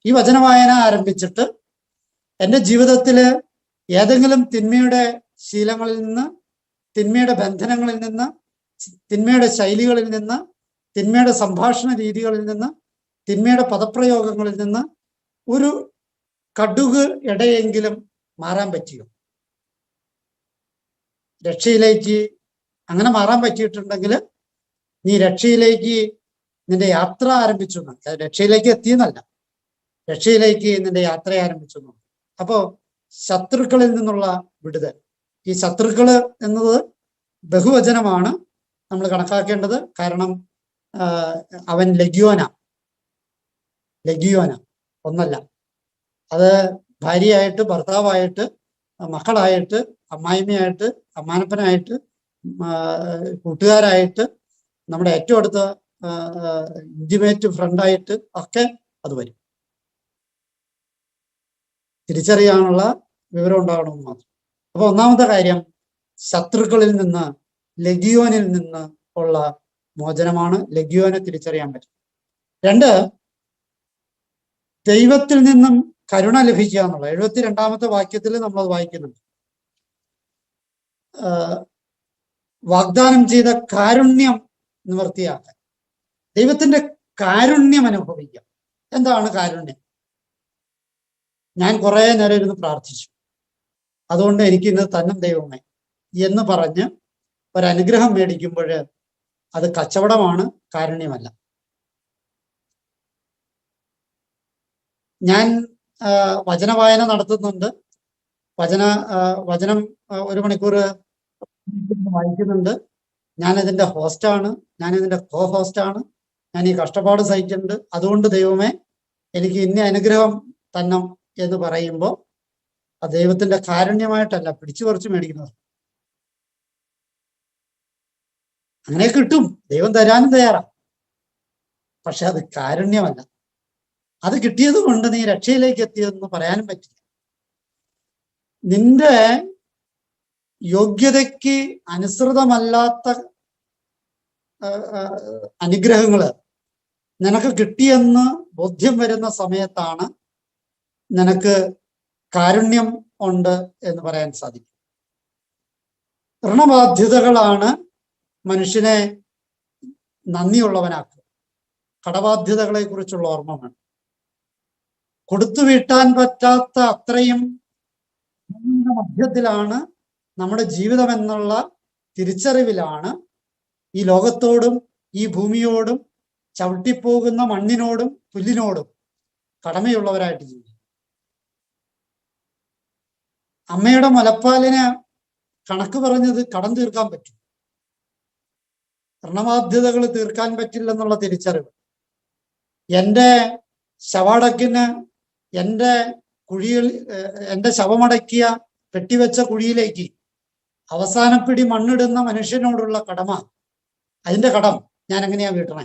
ഈ വചനവായന ആരംഭിച്ചിട്ട് എൻ്റെ ജീവിതത്തില് ഏതെങ്കിലും തിന്മയുടെ ശീലങ്ങളിൽ നിന്ന്, തിന്മയുടെ ബന്ധനങ്ങളിൽ നിന്ന്, തിന്മയുടെ ശൈലികളിൽ നിന്ന്, തിന്മയുടെ സംഭാഷണ രീതികളിൽ നിന്ന്, തിന്മയുടെ പദപ്രയോഗങ്ങളിൽ നിന്ന് ഒരു കടുക് ഇടയെങ്കിലും മാറാൻ പറ്റിയോ? രക്ഷയിലേക്ക് അങ്ങനെ മാറാൻ പറ്റിയിട്ടുണ്ടെങ്കിൽ നീ രക്ഷയിലേക്ക് നിന്റെ യാത്ര ആരംഭിച്ചു. രക്ഷയിലേക്ക് എത്തിയെന്നല്ല, രക്ഷയിലേക്ക് നിന്റെ യാത്ര ആരംഭിച്ചു. അപ്പോ ശത്രുക്കളിൽ നിന്നുള്ള വിടുതൽ. ഈ ശത്രുക്കള് എന്നത് ബഹുവചനമാണ് നമ്മൾ കണക്കാക്കേണ്ടത്. കാരണം അവൻ ലഗ്യോന ഒന്നല്ല. അത് ഭാര്യയായിട്ട്, ഭർത്താവായിട്ട്, മക്കളായിട്ട്, അമ്മായിമ്മയായിട്ട്, അമ്മാനപ്പനായിട്ട്, കൂട്ടുകാരായിട്ട്, നമ്മുടെ ഏറ്റവും അടുത്ത ഇന്റിമേറ്റ് ഫ്രണ്ടായിട്ട് ഒക്കെ അത് വരും. തിരിച്ചറിയാനുള്ള വിവരം ഉണ്ടാകണമെന്ന് മാത്രം. അപ്പൊ ഒന്നാമത്തെ കാര്യം, ശത്രുക്കളിൽ നിന്ന്, ലഗിയോനിൽ നിന്ന് ഉള്ള മോചനമാണ്. ലഗിയോനെ തിരിച്ചറിയാൻ പറ്റും. 2, ദൈവത്തിൽ നിന്നും കരുണ ലഭിക്കുക എന്നുള്ള 72-ാമത്തെ വാക്യത്തിൽ നമ്മളത് വായിക്കുന്നുണ്ട്. വാഗ്ദാനം ചെയ്ത കാരുണ്യം നിവർത്തിയാക്കാൻ, ദൈവത്തിന്റെ കാരുണ്യം അനുഭവിക്കാം. എന്താണ് കാരുണ്യം? ഞാൻ കുറെ നേരം ഇരുന്ന് പ്രാർത്ഥിച്ചു, അതുകൊണ്ട് എനിക്ക് ഇന്ന് തന്നെ ദൈവമേ എന്ന് പറഞ്ഞ് ഒരനുഗ്രഹം മേടിക്കുമ്പോൾ അത് കച്ചവടമാണ്, കാരുണ്യമല്ല. ഞാൻ വചനവായന നടത്തുന്നുണ്ട്, വചനം 1 മണിക്കൂർ വായിക്കുന്നുണ്ട്. ഞാനിതിന്റെ ഹോസ്റ്റാണ്, ഞാനിതിന്റെ കോ ഹോസ്റ്റാണ്. ഞാൻ ഈ കഷ്ടപ്പാട് സഹിച്ചിട്ടുണ്ട്, അതുകൊണ്ട് ദൈവമേ എനിക്ക് ഇന്ന അനുഗ്രഹം തന്നെ എന്ന് പറയുമ്പോൾ അത് ദൈവത്തിന്റെ കാരുണ്യമായിട്ടല്ല, പിടിച്ചു പറിച്ചു മേടിക്കുന്നത്. അങ്ങനെ കിട്ടും, ദൈവം തരാനും തയ്യാറാ, പക്ഷെ അത് കാരുണ്യമല്ല. അത് കിട്ടിയത് കൊണ്ട് നീ രക്ഷയിലേക്ക് എത്തിയതെന്ന് പറയാനും പറ്റില്ല. നിന്റെ യോഗ്യതയ്ക്ക് അനുസൃതമല്ലാത്ത അനുഗ്രഹങ്ങള് നിനക്ക് കിട്ടിയെന്ന് ബോധ്യം വരുന്ന സമയത്താണ് നിനക്ക് കാരുണ്യം ഉണ്ട് എന്ന് പറയാൻ സാധിക്കും. ഋണബാധ്യതകളാണ് മനുഷ്യനെ നന്ദിയുള്ളവനാക്കുക. കടബാധ്യതകളെ കുറിച്ചുള്ള ഓർമ്മ വേണം. കൊടുത്തു വീട്ടാൻ പറ്റാത്ത അത്രയും മധ്യത്തിലാണ് നമ്മുടെ ജീവിതം എന്നുള്ള തിരിച്ചറിവിലാണ് ഈ ലോകത്തോടും ഈ ഭൂമിയോടും ചവിട്ടിപ്പോകുന്ന മണ്ണിനോടും പുല്ലിനോടും കടമയുള്ളവരായിട്ട് ജീവിക്കും. അമ്മയുടെ മുലപ്പാലിന് കണക്ക് പറഞ്ഞത് കടം തീർക്കാൻ പറ്റും, ഋണബാധ്യതകൾ തീർക്കാൻ പറ്റില്ലെന്നുള്ള തിരിച്ചറിവ്. എൻ്റെ ശവടക്കിന് എൻ്റെ ശവമടക്കിയ പെട്ടിവെച്ച കുഴിയിലേക്ക് അവസാനപ്പിടി മണ്ണിടുന്ന മനുഷ്യനോടുള്ള കടമ, അതിന്റെ കടം ഞാൻ എങ്ങനെയാ വീട്ടണേ?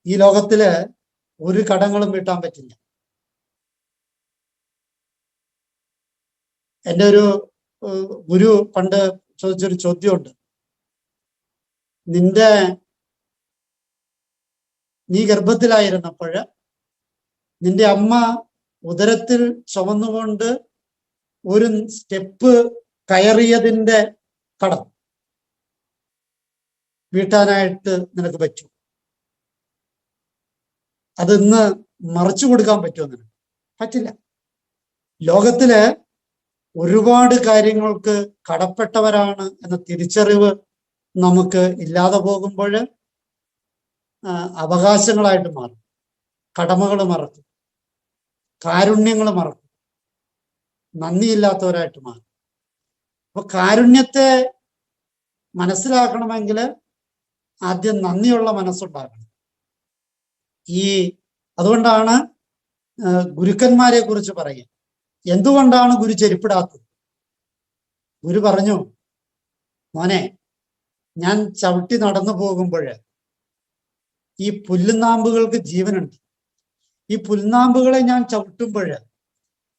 ഈ ലോകത്തില് ഒരു കടങ്ങളും വീട്ടാൻ പറ്റില്ല. എൻ്റെ ഒരു ഗുരു പണ്ട് ചോദിച്ചൊരു ചോദ്യമുണ്ട്, നീ ഗർഭത്തിലായിരുന്നപ്പോൾ നിന്റെ അമ്മ ഉദരത്തിൽ ചുമന്നുകൊണ്ട് ഒരു സ്റ്റെപ്പ് കയറിയതിന്റെ കടം വീട്ടാനായിട്ട് നിനക്ക് പറ്റും? അതിന്ന് മറച്ചു കൊടുക്കാൻ പറ്റുമോ? നിനക്ക് പറ്റില്ല. ലോകത്തില് ഒരുപാട് കാര്യങ്ങൾക്ക് കടപ്പെട്ടവരാണ് എന്ന തിരിച്ചറിവ് നമുക്ക് ഇല്ലാതെ പോകുമ്പോൾ അവകാശങ്ങളായിട്ട് മാറും, കടമകൾ മറക്കും, കാരുണ്യങ്ങൾ മറക്കും, നന്ദിയില്ലാത്തവരായിട്ട് മാറും. അപ്പൊ കാരുണ്യത്തെ മനസ്സിലാക്കണമെങ്കിൽ ആദ്യം നന്ദിയുള്ള മനസ്സുണ്ടാകണം. അതുകൊണ്ടാണ് ഗുരുക്കന്മാരെ കുറിച്ച് പറയുക. എന്തുകൊണ്ടാണ് ഗുരു ചെരുപ്പിടാത്തത്? ഗുരു പറഞ്ഞു, മോനെ, ഞാൻ ചവിട്ടി നടന്നു പോകുമ്പോൾ ഈ പുല്ലുനാമ്പുകൾക്ക് ജീവനുണ്ട്. ഈ പുൽനാമ്പുകളെ ഞാൻ ചവിട്ടുമ്പോൾ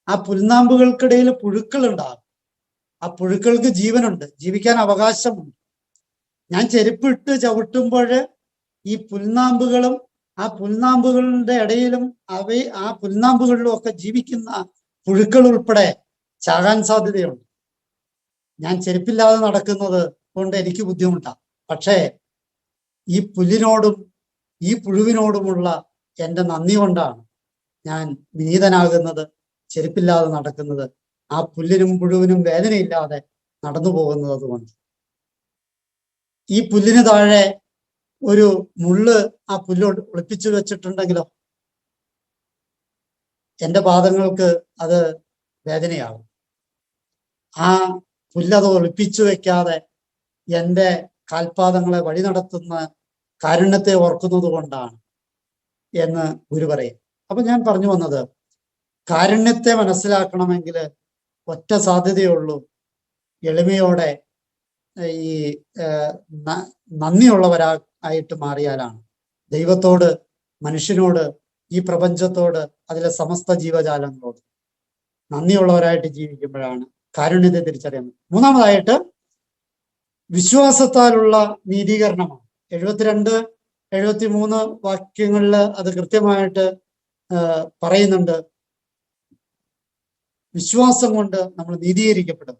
ആ പുൽനാമ്പുകൾക്കിടയിൽ പുഴുക്കൾ ഉണ്ടാകും. ആ പുഴുക്കൾക്ക് ജീവനുണ്ട്, ജീവിക്കാൻ അവകാശമുണ്ട്. ഞാൻ ചെരുപ്പിട്ട് ചവിട്ടുമ്പോൾ ഈ പുൽനാമ്പുകളും ആ പുൽനാമ്പുകളുടെ ഇടയിലും ആ പുൽനാമ്പുകളിലും ഒക്കെ ജീവിക്കുന്ന പുഴുക്കൾ ഉൾപ്പെടെ ചാകാൻ സാധ്യതയുണ്ട്. ഞാൻ ചെരുപ്പില്ലാതെ നടക്കുന്നത് കൊണ്ട് എനിക്ക് ബുദ്ധിമുട്ടാണ്. പക്ഷേ ഈ പുല്ലിനോടും ഈ പുഴുവിനോടുമുള്ള എൻ്റെ നന്ദി കൊണ്ടാണ് ഞാൻ വിനീതനാകുന്നത്, ചെരുപ്പില്ലാതെ നടക്കുന്നത്, ആ പുല്ലിനും പുഴുവിനും വേദനയില്ലാതെ നടന്നു പോകുന്നത്. അതുകൊണ്ട് ഈ പുല്ലിന് താഴെ ഒരു മുള്ള് ആ പുല്ല് ഒളിപ്പിച്ചു വെച്ചിട്ടുണ്ടെങ്കിലോ എൻ്റെ പാദങ്ങൾക്ക് അത് വേദനയാകും. ആ പുല്ലത് ഒളിപ്പിച്ചു വെക്കാതെ എൻ്റെ കാൽപാദങ്ങളെ വഴി നടത്തുന്ന കാരുണ്യത്തെ ഓർക്കുന്നത് കൊണ്ടാണ് എന്ന് ഗുരു പറയും. അപ്പൊ ഞാൻ പറഞ്ഞു വന്നത്, കാരുണ്യത്തെ മനസ്സിലാക്കണമെങ്കിൽ ഒറ്റ സാധ്യതയുള്ളൂ, എളിമയോടെ ഈ നന്ദിയുള്ളവരായിട്ട് മാറിയാലാണ്. ദൈവത്തോട്, മനുഷ്യനോട്, ഈ പ്രപഞ്ചത്തോട്, അതിലെ സമസ്ത ജീവജാലങ്ങളോട് നന്ദിയുള്ളവരായിട്ട് ജീവിക്കുമ്പോഴാണ് കാരുണ്യത്തെ തിരിച്ചറിയുന്നത്. മൂന്നാമതായിട്ട് വിശ്വാസത്താലുള്ള നീതീകരണമാണ്. 72, 73 വാക്യങ്ങളിൽ അത് കൃത്യമായിട്ട് പറയുന്നുണ്ട്. വിശ്വാസം കൊണ്ട് നമ്മൾ നീതീകരിക്കപ്പെടും.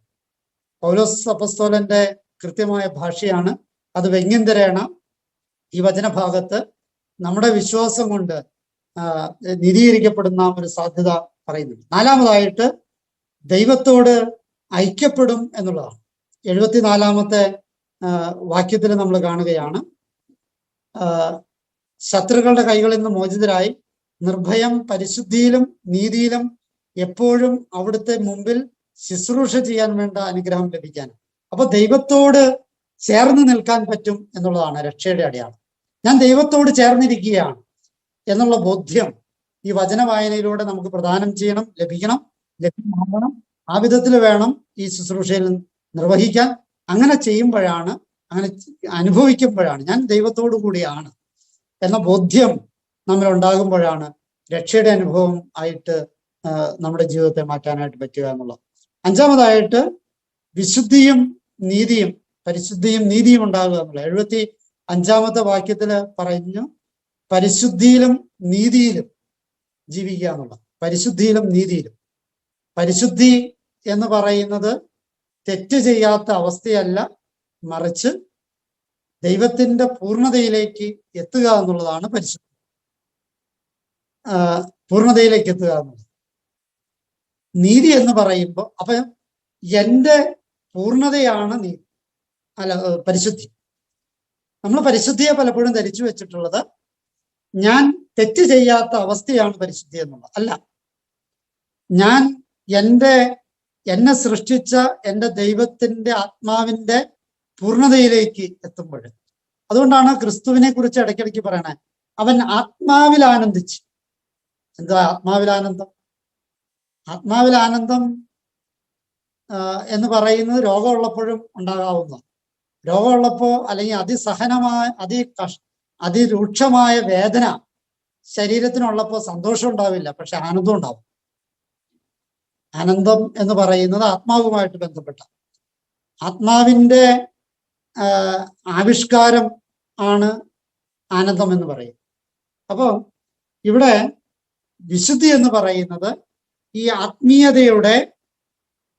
പൗലോസ് അപ്പസ്തോലന്റെ കൃത്യമായ ഭാഷയാണ്. അത് വ്യംഗ്യന്തരേണ ഈ വചനഭാഗത്ത് നമ്മുടെ വിശ്വാസം കൊണ്ട് നിരീകരിക്കപ്പെടുന്ന ഒരു സാധ്യത പറയുന്നുണ്ട്. നാലാമതായിട്ട് ദൈവത്തോട് ഐക്യപ്പെടും എന്നുള്ളതാണ്. 74-ാമത്തെ വാക്യത്തിൽ നമ്മൾ കാണുകയാണ്, ശത്രുക്കളുടെ കൈകളിൽ നിന്ന് മോചിതരായി നിർഭയം പരിശുദ്ധിയിലും നീതിയിലും എപ്പോഴും അവിടുത്തെ മുമ്പിൽ ശുശ്രൂഷ ചെയ്യാൻ വേണ്ട അനുഗ്രഹം ലഭിക്കാൻ. അപ്പൊ ദൈവത്തോട് ചേർന്ന് നിൽക്കാൻ പറ്റും എന്നുള്ളതാണ് രക്ഷയുടെ അടയാളം. ഞാൻ ദൈവത്തോട് ചേർന്നിരിക്കുകയാണ് എന്നുള്ള ബോധ്യം ഈ വചന വായനയിലൂടെ നമുക്ക് പ്രദാനം ചെയ്യണം, ലഭ്യമാകണം. ആ വിധത്തിൽ വേണം ഈ ശുശ്രൂഷയിൽ നിർവഹിക്കാൻ. അങ്ങനെ ചെയ്യുമ്പോഴാണ്, അങ്ങനെ അനുഭവിക്കുമ്പോഴാണ് ഞാൻ ദൈവത്തോടു കൂടിയാണ് എന്ന ബോധ്യം നമ്മൾ ഉണ്ടാകുമ്പോഴാണ് രക്ഷയുടെ അനുഭവം ആയിട്ട് നമ്മുടെ ജീവിതത്തെ മാറ്റാനായിട്ട് പറ്റുക എന്നുള്ളത്. അഞ്ചാമതായിട്ട് വിശുദ്ധിയും നീതിയും, പരിശുദ്ധിയും നീതിയും ഉണ്ടാകുക എന്നുള്ള 75-ാമത്തെ വാക്യത്തില് പറഞ്ഞു, പരിശുദ്ധിയിലും നീതിയിലും ജീവിക്കുക എന്നുള്ള. പരിശുദ്ധിയിലും നീതിയിലും. പരിശുദ്ധി എന്ന് പറയുന്നത് തെറ്റ് ചെയ്യാത്ത അവസ്ഥയല്ല, മറിച്ച് ദൈവത്തിന്റെ പൂർണ്ണതയിലേക്ക് എത്തുക എന്നുള്ളതാണ് പരിശുദ്ധി. പൂർണ്ണതയിലേക്ക് എത്തുക എന്നുള്ളത്. നീതി എന്ന് പറയുമ്പോൾ അപ്പൊ എന്റെ പൂർണ്ണതയാണ് നീതി, പരിശുദ്ധി. നമ്മൾ പരിശുദ്ധിയെ പലപ്പോഴും ധരിച്ചു വെച്ചിട്ടുള്ളത് ഞാൻ തെറ്റ് ചെയ്യാത്ത അവസ്ഥയാണ് പരിശുദ്ധി എന്നുള്ളത്. അല്ല, ഞാൻ എന്നെ സൃഷ്ടിച്ച എൻ്റെ ദൈവത്തിന്റെ ആത്മാവിന്റെ പൂർണ്ണതയിലേക്ക് എത്തുമ്പോൾ. അതുകൊണ്ടാണ് ക്രിസ്തുവിനെ കുറിച്ച് ഇടയ്ക്കിടയ്ക്ക് പറയണേ, അവൻ ആത്മാവിൽ ആനന്ദിച്ച്. എന്താ ആത്മാവിൽ ആനന്ദം? ആത്മാവിൽ ആനന്ദം എന്ന് പറയുന്നത് രോഗമുള്ളപ്പോഴും ഉണ്ടാകാവുന്ന, രോഗമുള്ളപ്പോ അല്ലെങ്കിൽ അതിസഹനമായ അതിരൂക്ഷമായ വേദന ശരീരത്തിനുള്ളപ്പോ സന്തോഷം ഉണ്ടാവില്ല, പക്ഷെ ആനന്ദം ഉണ്ടാവും. ആനന്ദം എന്ന് പറയുന്നത് ആത്മാവുമായിട്ട് ബന്ധപ്പെട്ട ആത്മാവിന്റെ ആവിഷ്കാരം ആണ് ആനന്ദം എന്ന് പറയും. അപ്പോൾ ഇവിടെ വിശുദ്ധി എന്ന് പറയുന്നത് ഈ ആത്മീയതയുടെ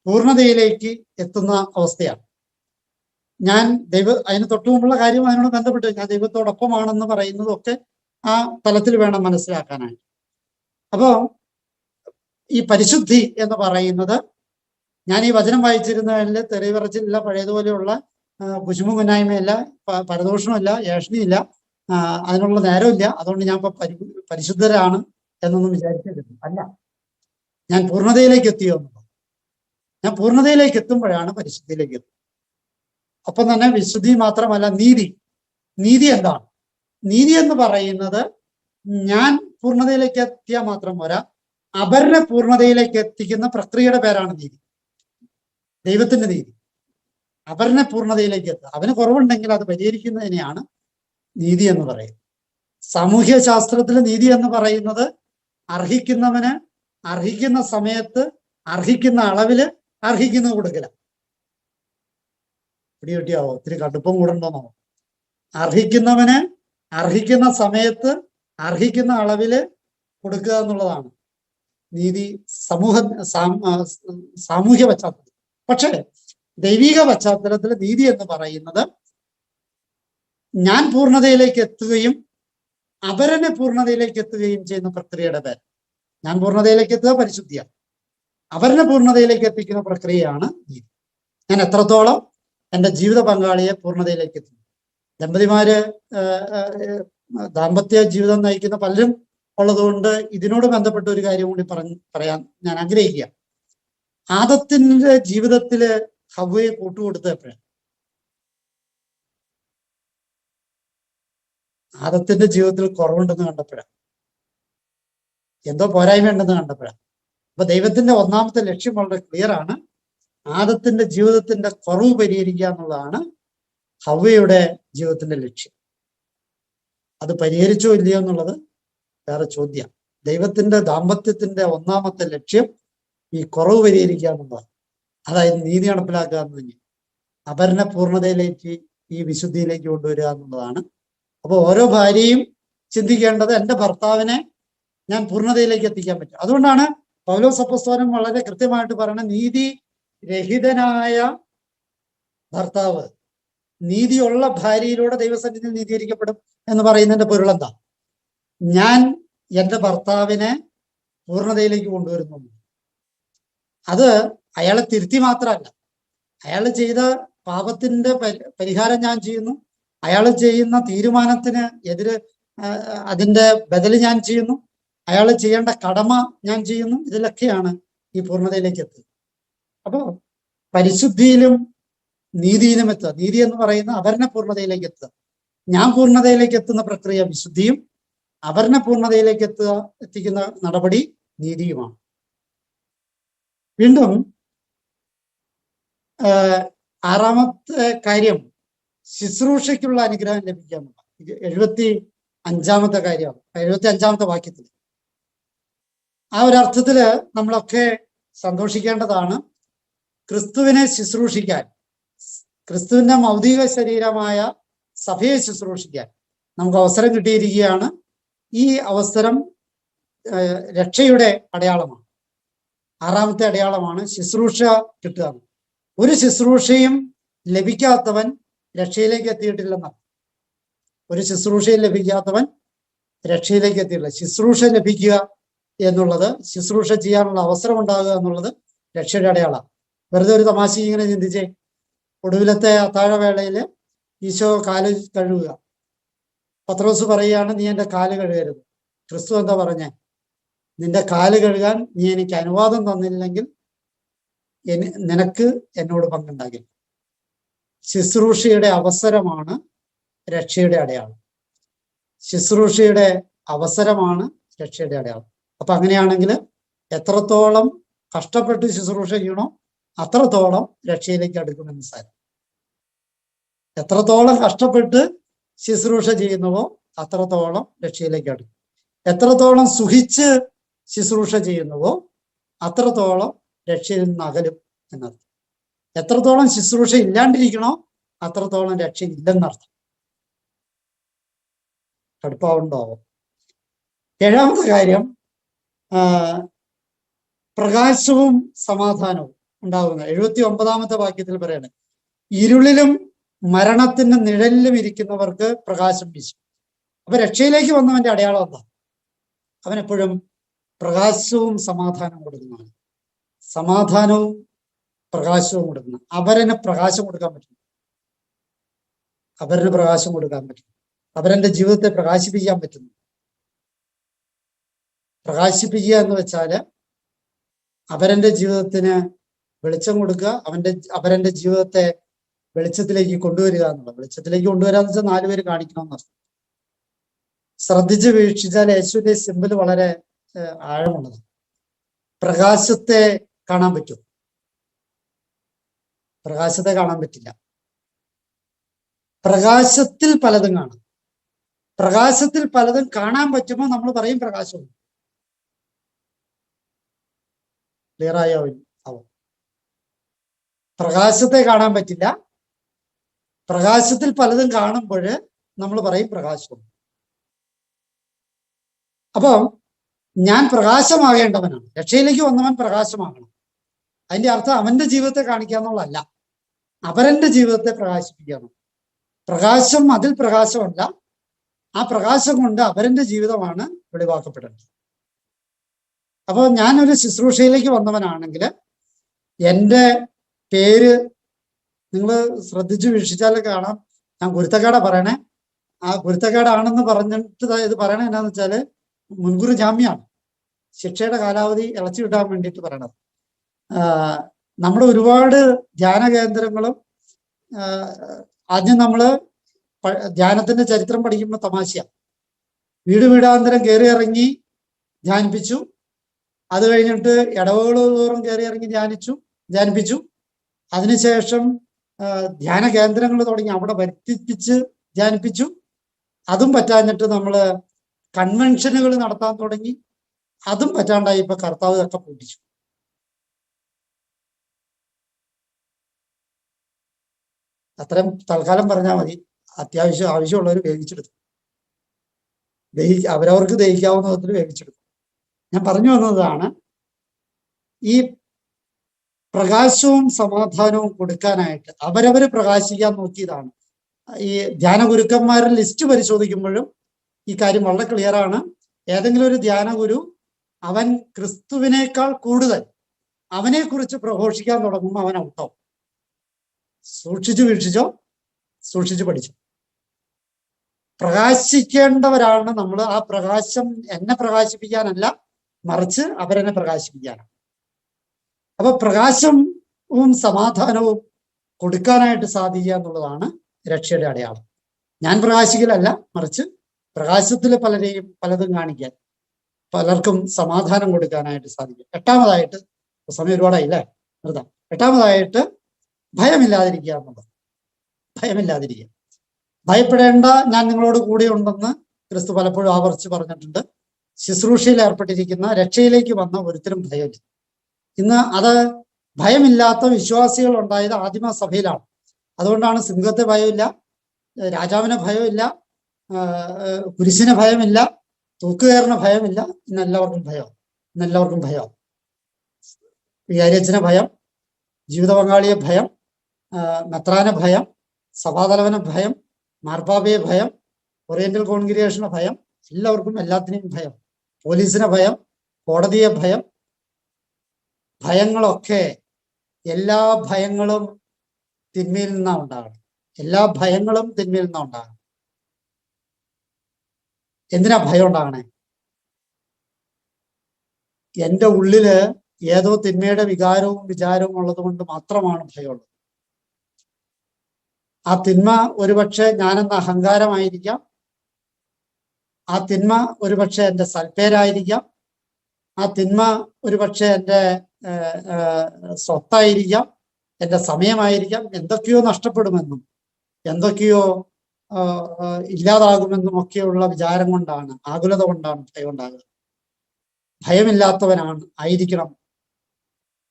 പൂർണ്ണതയിലേക്ക് എത്തുന്ന അവസ്ഥയാണ്. ഞാൻ അതിന് തൊട്ടു മുമ്പുള്ള കാര്യം അതിനോട് ബന്ധപ്പെട്ട് ഞാൻ ദൈവത്തോടൊപ്പമാണെന്ന് പറയുന്നതൊക്കെ ആ തലത്തിൽ വേണം മനസ്സിലാക്കാനായിട്ട്. അപ്പോൾ ഈ പരിശുദ്ധി എന്ന് പറയുന്നത്, ഞാൻ ഈ വചനം വായിച്ചിരുന്നതിൽ തെറി പറച്ചിലില്ല, പഴയതുപോലെയുള്ള കുശുമ മുന്നായ്മയില്ല, പരദോഷമില്ല, ഏഷണിയില്ല, അതിനുള്ള നേരമില്ല. അതുകൊണ്ട് ഞാൻ ഇപ്പൊ പരിശുദ്ധരാണ് എന്നൊന്നും വിചാരിക്കരുത്. അല്ല, ഞാൻ പൂർണ്ണതയിലേക്ക് എത്തിയോ എന്നുള്ളത്. ഞാൻ പൂർണ്ണതയിലേക്ക് എത്തുമ്പോഴാണ് പരിശുദ്ധിയിലേക്ക് എത്തുന്നത്. ഒപ്പം തന്നെ വിശുദ്ധി മാത്രമല്ല, നീതി എന്താണ്? നീതി എന്ന് പറയുന്നത് ഞാൻ പൂർണ്ണതയിലേക്ക് എത്തിയാൽ മാത്രം പോരാ, അവരുടെ പൂർണ്ണതയിലേക്ക് എത്തിക്കുന്ന പ്രക്രിയയുടെ പേരാണ് നീതി. ദൈവത്തിന്റെ നീതി അവരുടെ പൂർണ്ണതയിലേക്ക് എത്തുക. അവന് കുറവുണ്ടെങ്കിൽ അത് പരിഹരിക്കുന്നതിനെയാണ് നീതി എന്ന് പറയുന്നത്. സാമൂഹ്യ ശാസ്ത്രത്തിൽ നീതി എന്ന് പറയുന്നത് അർഹിക്കുന്നവന് അർഹിക്കുന്ന സമയത്ത് അർഹിക്കുന്ന അളവില് അർഹിക്കുന്നത് കൊടുക്കല. പിടികിട്ടിയാവോ? ഒത്തിരി കടുപ്പം കൂടണ്ടോന്നോ? അർഹിക്കുന്നവന് അർഹിക്കുന്ന സമയത്ത് അർഹിക്കുന്ന അളവില് കൊടുക്കുക എന്നുള്ളതാണ് നീതി സാമൂഹ്യ പശ്ചാത്തലത്തിൽ. പക്ഷേ ദൈവിക പശ്ചാത്തലത്തിൽ നീതി എന്ന് പറയുന്നത് ഞാൻ പൂർണ്ണതയിലേക്ക് എത്തുകയും അവരനെ പൂർണ്ണതയിലേക്ക് എത്തുകയും ചെയ്യുന്ന പ്രക്രിയയുടെ പേര്. ഞാൻ പൂർണ്ണതയിലേക്ക് എത്തുക പരിശുദ്ധിയാണ്, അവരനെ പൂർണ്ണതയിലേക്ക് എത്തിക്കുന്ന പ്രക്രിയയാണ് നീതി. ഞാൻ എത്രത്തോളം എൻ്റെ ജീവിത പങ്കാളിയെ പൂർണ്ണതയിലേക്ക് എത്തുന്നു. ദമ്പതിമാര് ദാമ്പത്യ ജീവിതം നയിക്കുന്ന പലരും ഉള്ളതുകൊണ്ട് ഇതിനോട് ബന്ധപ്പെട്ട ഒരു കാര്യം കൂടി പറയാൻ ഞാൻ ആഗ്രഹിക്കുക. ആദത്തിന്റെ ജീവിതത്തില് ഹവ്വയെ കൂട്ടുകൊടുത്ത എപ്പോഴാണ്? ആദത്തിന്റെ ജീവിതത്തിൽ കുറവുണ്ടെന്ന് കണ്ടപ്പോഴാണ്, എന്തോ പോരായ്മ ഉണ്ടെന്ന് കണ്ടപ്പോഴാണ്. അപ്പൊ ദൈവത്തിന്റെ ഒന്നാമത്തെ ലക്ഷ്യം വളരെ ക്ലിയർ ആണ്. ആദത്തിന്റെ ജീവിതത്തിന്റെ കുറവ് പരിഹരിക്കുക എന്നുള്ളതാണ് ഹവ്വയുടെ ജീവിതത്തിന്റെ ലക്ഷ്യം. അത് പരിഹരിച്ചോ ഇല്ലയോ എന്നുള്ളത് വേറെ ചോദ്യം. ദൈവത്തിന്റെ ദാമ്പത്യത്തിന്റെ ഒന്നാമത്തെ ലക്ഷ്യം ഈ കുറവ് പരിഹരിക്കുക എന്നുള്ളതാണ്. അതായത് നീതി നടപ്പിലാക്കുക എന്ന് തന്നെ, അവരുടെ പൂർണ്ണതയിലേക്ക് ഈ വിശുദ്ധിയിലേക്ക് കൊണ്ടുവരിക എന്നുള്ളതാണ്. അപ്പൊ ഓരോ ഭാര്യയും ചിന്തിക്കേണ്ടത് എൻ്റെ ഭർത്താവിനെ ഞാൻ പൂർണ്ണതയിലേക്ക് എത്തിക്കാൻ പറ്റും. അതുകൊണ്ടാണ് പൗലോസ് അപ്പോസ്തലൻ വളരെ കൃത്യമായിട്ട് പറയുന്നത്, നീതി രഹിതനായ ഭർത്താവ് നീതിയുള്ള ഭാര്യയിലൂടെ ദൈവസന്നിധിയിൽ നീതീകരിക്കപ്പെടും എന്ന് പറയുന്നതിന്റെ പൊരുൾ എന്താ? ഞാൻ എൻ്റെ ഭർത്താവിനെ പൂർണ്ണതയിലേക്ക് കൊണ്ടുവരുന്നു. അത് അയാളെ തിരുത്തി മാത്രമല്ല, അയാൾ ചെയ്ത പാപത്തിന്റെ പരിഹാരം ഞാൻ ചെയ്യുന്നു, അയാൾ ചെയ്യുന്ന തീരുമാനത്തിന് എതിര് അതിന്റെ ബദല് ഞാൻ ചെയ്യുന്നു, അയാൾ ചെയ്യേണ്ട കടമ ഞാൻ ചെയ്യുന്നു. ഇതിലൊക്കെയാണ് ഈ പൂർണ്ണതയിലേക്ക് എത്തുക. അപ്പോൾ പരിശുദ്ധിയിലും നീതിയിലും എത്തുക. നീതി എന്ന് പറയുന്ന അവരുടെ പൂർണ്ണതയിലേക്ക് എത്തുക. ഞാൻ പൂർണ്ണതയിലേക്ക് എത്തുന്ന പ്രക്രിയ വിശുദ്ധിയും, അവരുടെ പൂർണ്ണതയിലേക്ക് എത്തിക്കുന്ന നടപടി നീതിയുമാണ്. വീണ്ടും ആറാമത്തെ കാര്യം ശുശ്രൂഷയ്ക്കുള്ള അനുഗ്രഹം ലഭിക്കുക. 75-ാമത്തെ കാര്യമാണ്, 75-ാമത്തെ വാക്യത്തിൽ. ആ ഒരർത്ഥത്തില് നമ്മളൊക്കെ സന്തോഷിക്കേണ്ടതാണ്. ക്രിസ്തുവിനെ ശുശ്രൂഷിക്കാൻ, ക്രിസ്തുവിന്റെ മൗതിക ശരീരമായ സഭയെ ശുശ്രൂഷിക്കാൻ നമുക്ക് അവസരം കിട്ടിയിരിക്കുകയാണ്. ഈ അവസരം രക്ഷയുടെ അടയാളമാണ്. ആറാമത്തെ അടയാളമാണ് ശുശ്രൂഷ കിട്ടുക. ഒരു ശുശ്രൂഷയും ലഭിക്കാത്തവൻ രക്ഷയിലേക്ക് എത്തിയിട്ടില്ലെന്നാണ്. ഒരു ശുശ്രൂഷയും ലഭിക്കാത്തവൻ രക്ഷയിലേക്ക് എത്തിയിട്ടില്ല. ശുശ്രൂഷ ലഭിക്കുക എന്നുള്ളത്, ശുശ്രൂഷ ചെയ്യാനുള്ള അവസരം ഉണ്ടാകുക എന്നുള്ളത് രക്ഷയുടെ അടയാളമാണ്. വെറുതെ ഒരു തമാശ ഇങ്ങനെ ചിന്തിച്ചേ. ഒടുവിലത്തെ അത്താഴവേളയില് ഈശോ കാല് കഴുകുക. പത്രോസ് പറയുകയാണ്, നീ എൻ്റെ കാല് കഴുകരുത്. ക്രിസ്തു എന്താ പറഞ്ഞേ? നിന്റെ കാല് കഴുകാൻ നീ എനിക്ക് അനുവാദം തന്നില്ലെങ്കിൽ നിനക്ക് എന്നോട് പങ്കുണ്ടാകില്ല. ശുശ്രൂഷയുടെ അവസരമാണ് രക്ഷയുടെ അടയാളം. ശുശ്രൂഷയുടെ അവസരമാണ് രക്ഷയുടെ അടയാളം. അപ്പൊ അങ്ങനെയാണെങ്കിൽ എത്രത്തോളം കഷ്ടപ്പെട്ട് ശുശ്രൂഷ ചെയ്യണോ അത്രത്തോളം രക്ഷയിലേക്ക് അടുക്കുമെന്ന് സാരം. എത്രത്തോളം കഷ്ടപ്പെട്ട് ശുശ്രൂഷ ചെയ്യുന്നുവോ അത്രത്തോളം രക്ഷയിലേക്ക് അടുക്കും. എത്രത്തോളം സുഖിച്ച് ശുശ്രൂഷ ചെയ്യുന്നുവോ അത്രത്തോളം രക്ഷയിൽ നിന്ന് അകലും എന്നർത്ഥം. എത്രത്തോളം ശുശ്രൂഷ ഇല്ലാണ്ടിരിക്കണോ അത്രത്തോളം രക്ഷ ഇല്ലെന്നർത്ഥം. കടുപ്പാവുണ്ടാവും. ഏഴാമത്തെ കാര്യം പ്രകാശവും സമാധാനവും ഉണ്ടാകുന്ന 79-ാമത്തെ വാക്യത്തിൽ പറയാണ്, ഇരുളിലും മരണത്തിന്റെ നിഴലിലും ഇരിക്കുന്നവർക്ക് പ്രകാശം വീശും. അപ്പൊ രക്ഷയിലേക്ക് വന്നവന്റെ അടയാളം എന്താ? അവനെപ്പോഴും പ്രകാശവും സമാധാനവും കൊടുക്കുന്നതാണ്. സമാധാനവും പ്രകാശവും കൊടുക്കുന്ന, അവരന് പ്രകാശം കൊടുക്കാൻ പറ്റും. അവരന് പ്രകാശം കൊടുക്കാൻ പറ്റും. അവരെന്റെ ജീവിതത്തെ പ്രകാശിപ്പിക്കാൻ പറ്റുന്നു. പ്രകാശിപ്പിക്കുക എന്ന് വെച്ചാല് അവരെന്റെ ജീവിതത്തിന് വെളിച്ചം കൊടുക്കുക, അവരെന്റെ ജീവിതത്തെ വെളിച്ചത്തിലേക്ക് കൊണ്ടുവരിക എന്നുള്ളത്. വെളിച്ചത്തിലേക്ക് കൊണ്ടുവരിക എന്ന് വെച്ചാൽ 4 പേര് കാണിക്കണമെന്നർത്ഥം. ശ്രദ്ധിച്ച് വീക്ഷിച്ചാൽ യേശുവിന്റെ സിമ്പിൾ വളരെ ആഴമുള്ളത്. പ്രകാശത്തെ കാണാൻ പറ്റും, പ്രകാശത്തെ കാണാൻ പറ്റില്ല. പ്രകാശത്തിൽ പലതും കാണാം. പ്രകാശത്തിൽ പലതും കാണാൻ പറ്റുമ്പോൾ നമ്മൾ പറയും പ്രകാശം. ക്ലിയർ ആയോ? ആവും. പ്രകാശത്തെ കാണാൻ പറ്റില്ല. പ്രകാശത്തിൽ പലതും കാണുമ്പോൾ നമ്മൾ പറയും പ്രകാശം. അപ്പം ഞാൻ പ്രകാശമാകേണ്ടവനാണ്. രക്ഷയിലേക്ക് വന്നവൻ പ്രകാശമാകണം. അതിന്റെ അർത്ഥം അവന്റെ ജീവിതത്തെ കാണിക്കാന്നുള്ളതല്ല, അവരന്റെ ജീവിതത്തെ പ്രകാശിപ്പിക്കണം. പ്രകാശം അതിൽ പ്രകാശമല്ല, ആ പ്രകാശം കൊണ്ട് അവരന്റെ ജീവിതമാണ് വെളിവാക്കപ്പെടേണ്ടത്. അപ്പോൾ ഞാനൊരു ശുശ്രൂഷയിലേക്ക് വന്നവനാണെങ്കിൽ എൻ്റെ പേര് നിങ്ങൾ ശ്രദ്ധിച്ചു വീക്ഷിച്ചാലേ കാണാം. ഞാൻ കുരുത്തക്കേടാ പറയണേ. ആ കുരുത്തക്കേടാണെന്ന് പറഞ്ഞിട്ട് ഇത് പറയണത് എന്നാന്ന് വെച്ചാല് മുൻകൂർ ജാമ്യമാണ്. ശിക്ഷയുടെ കാലാവധി ഇളച്ചു കിട്ടാൻ വേണ്ടിയിട്ട് പറയണത്. നമ്മുടെ ഒരുപാട് ധ്യാന കേന്ദ്രങ്ങളും ആദ്യം നമ്മള് ധ്യാനത്തിന്റെ ചരിത്രം പഠിക്കുമ്പോൾ തമാശയാണ്. വീടാന്തരം കയറി ഇറങ്ങി ധ്യാനിപ്പിച്ചു. അത് കഴിഞ്ഞിട്ട് ഇടവകൾ തോറും കയറി ഇറങ്ങി ധ്യാനിപ്പിച്ചു. അതിനുശേഷം ധ്യാന കേന്ദ്രങ്ങൾ തുടങ്ങി അവിടെ വർദ്ധിപ്പിച്ച് ധ്യാനിപ്പിച്ചു. അതും പറ്റാഞ്ഞിട്ട് നമ്മള് കൺവെൻഷനുകൾ നടത്താൻ തുടങ്ങി. അതും പറ്റാണ്ടായി ഇപ്പൊ കർത്താവ് ഒക്കെ പൂട്ടിച്ചു. അത്രയും തൽക്കാലം പറഞ്ഞാൽ മതി. ആവശ്യമുള്ളവർ വേവിച്ചെടുത്തു. അവരവർക്ക് ദഹിക്കാവുന്ന വിധത്തിൽ വേവിച്ചെടുത്തു. ഞാൻ പറഞ്ഞു വന്നതാണ്, ഈ പ്രകാശവും സമാധാനവും കൊടുക്കാനായിട്ട് അവരവര് പ്രകാശിക്കാൻ നോക്കിയതാണ്. ഈ ധ്യാന ഗുരുക്കന്മാരുടെ ലിസ്റ്റ് പരിശോധിക്കുമ്പോഴും ഈ കാര്യം വളരെ ക്ലിയറാണ്. ഏതെങ്കിലും ഒരു ധ്യാന ഗുരു അവൻ ക്രിസ്തുവിനേക്കാൾ കൂടുതൽ അവനെ കുറിച്ച് പ്രഘോഷിക്കാൻ തുടങ്ങുമ്പോൾ അവൻ ഔട്ടാവും. സൂക്ഷിച്ചു വീക്ഷിച്ചോ, സൂക്ഷിച്ചു പഠിച്ചോ. പ്രകാശിക്കേണ്ടവരാണ് നമ്മൾ. ആ പ്രകാശം എന്നെ പ്രകാശിപ്പിക്കാനല്ല, മറിച്ച് അവരെന്നെ പ്രകാശിപ്പിക്കാനാണ്. അപ്പൊ പ്രകാശവും സമാധാനവും കൊടുക്കാനായിട്ട് സാധിക്കുക എന്നുള്ളതാണ് രക്ഷയുടെ അടയാളം. ഞാൻ പ്രകാശിക്കലല്ല, മറിച്ച് പ്രകാശത്തിൽ പലതും കാണിക്കാൻ, പലർക്കും സമാധാനം കൊടുക്കാനായിട്ട് സാധിക്കും. എട്ടാമതായിട്ട്, സമയം ഒരുപാടായില്ലേ, നിർത്താം. എട്ടാമതായിട്ട് ഭയമില്ലാതിരിക്കുക എന്നുള്ളത്. ഭയമില്ലാതിരിക്കുക. ഭയപ്പെടേണ്ട, ഞാൻ നിങ്ങളോട് കൂടെ ഉണ്ടെന്ന് ക്രിസ്തു പലപ്പോഴും ആവർത്തിച്ച് പറഞ്ഞിട്ടുണ്ട്. ശുശ്രൂഷയിൽ ഏർപ്പെട്ടിരിക്കുന്ന, രക്ഷയിലേക്ക് വന്ന ഒരുത്തരും ഭയമില്ല. ഇന്ന് അത് ഭയമില്ലാത്ത വിശ്വാസികൾ ഉണ്ടായത് ആദിമസഭയിലാണ്. അതുകൊണ്ടാണ് സിംഹത്തെ ഭയമില്ല, രാജാവിന് ഭയമില്ല, കുരിശിന് ഭയമില്ല, തൂക്കുകയറിന് ഭയമില്ല. ഇന്നെല്ലാവർക്കും ഭയം. വികാരിയച്ഛന് ഭയം, ജീവിത പങ്കാളിയെ ഭയം, മെത്രാന് ഭയം, സഭാതലവന് ഭയം, മാർപ്പാപ്പയെ ഭയം, ഓറിയന്റൽ കോൺഗ്രിഗേഷന് ഭയം. എല്ലാവർക്കും എല്ലാത്തിനെയും ഭയം. പോലീസിന് ഭയം, കോടതിയെ ഭയം. ഭയങ്ങളൊക്കെ, എല്ലാ ഭയങ്ങളും തിന്മയിൽ നിന്നാണ് ഉണ്ടാകണം. എല്ലാ ഭയങ്ങളും തിന്മയിൽ നിന്നാണ് ഉണ്ടാകണം. എന്തിനാ ഭയം ഉണ്ടാകണേ? എൻ്റെ ഉള്ളില് ഏതോ തിന്മയുടെ വികാരവും വിചാരവും ഉള്ളത് കൊണ്ട് മാത്രമാണ് ഭയമുള്ളത്. ആ തിന്മ ഒരുപക്ഷെ ഞാനെന്ന അഹങ്കാരമായിരിക്കാം. ആ തിന്മ ഒരുപക്ഷെ എൻ്റെ സൽപ്പേരായിരിക്കാം. ആ തിന്മ ഒരുപക്ഷെ എൻ്റെ സ്വത്തായിരിക്കാം, എൻ്റെ സമയമായിരിക്കാം. എന്തൊക്കെയോ നഷ്ടപ്പെടുമെന്നും എന്തൊക്കെയോ ഇല്ലാതാകുമെന്നും ഒക്കെയുള്ള വിചാരം കൊണ്ടാണ്, ആകുലത കൊണ്ടാണ് ഭയം ഉണ്ടാകുന്നത്. ഭയമില്ലാത്തവനാണ് ആയിരിക്കണം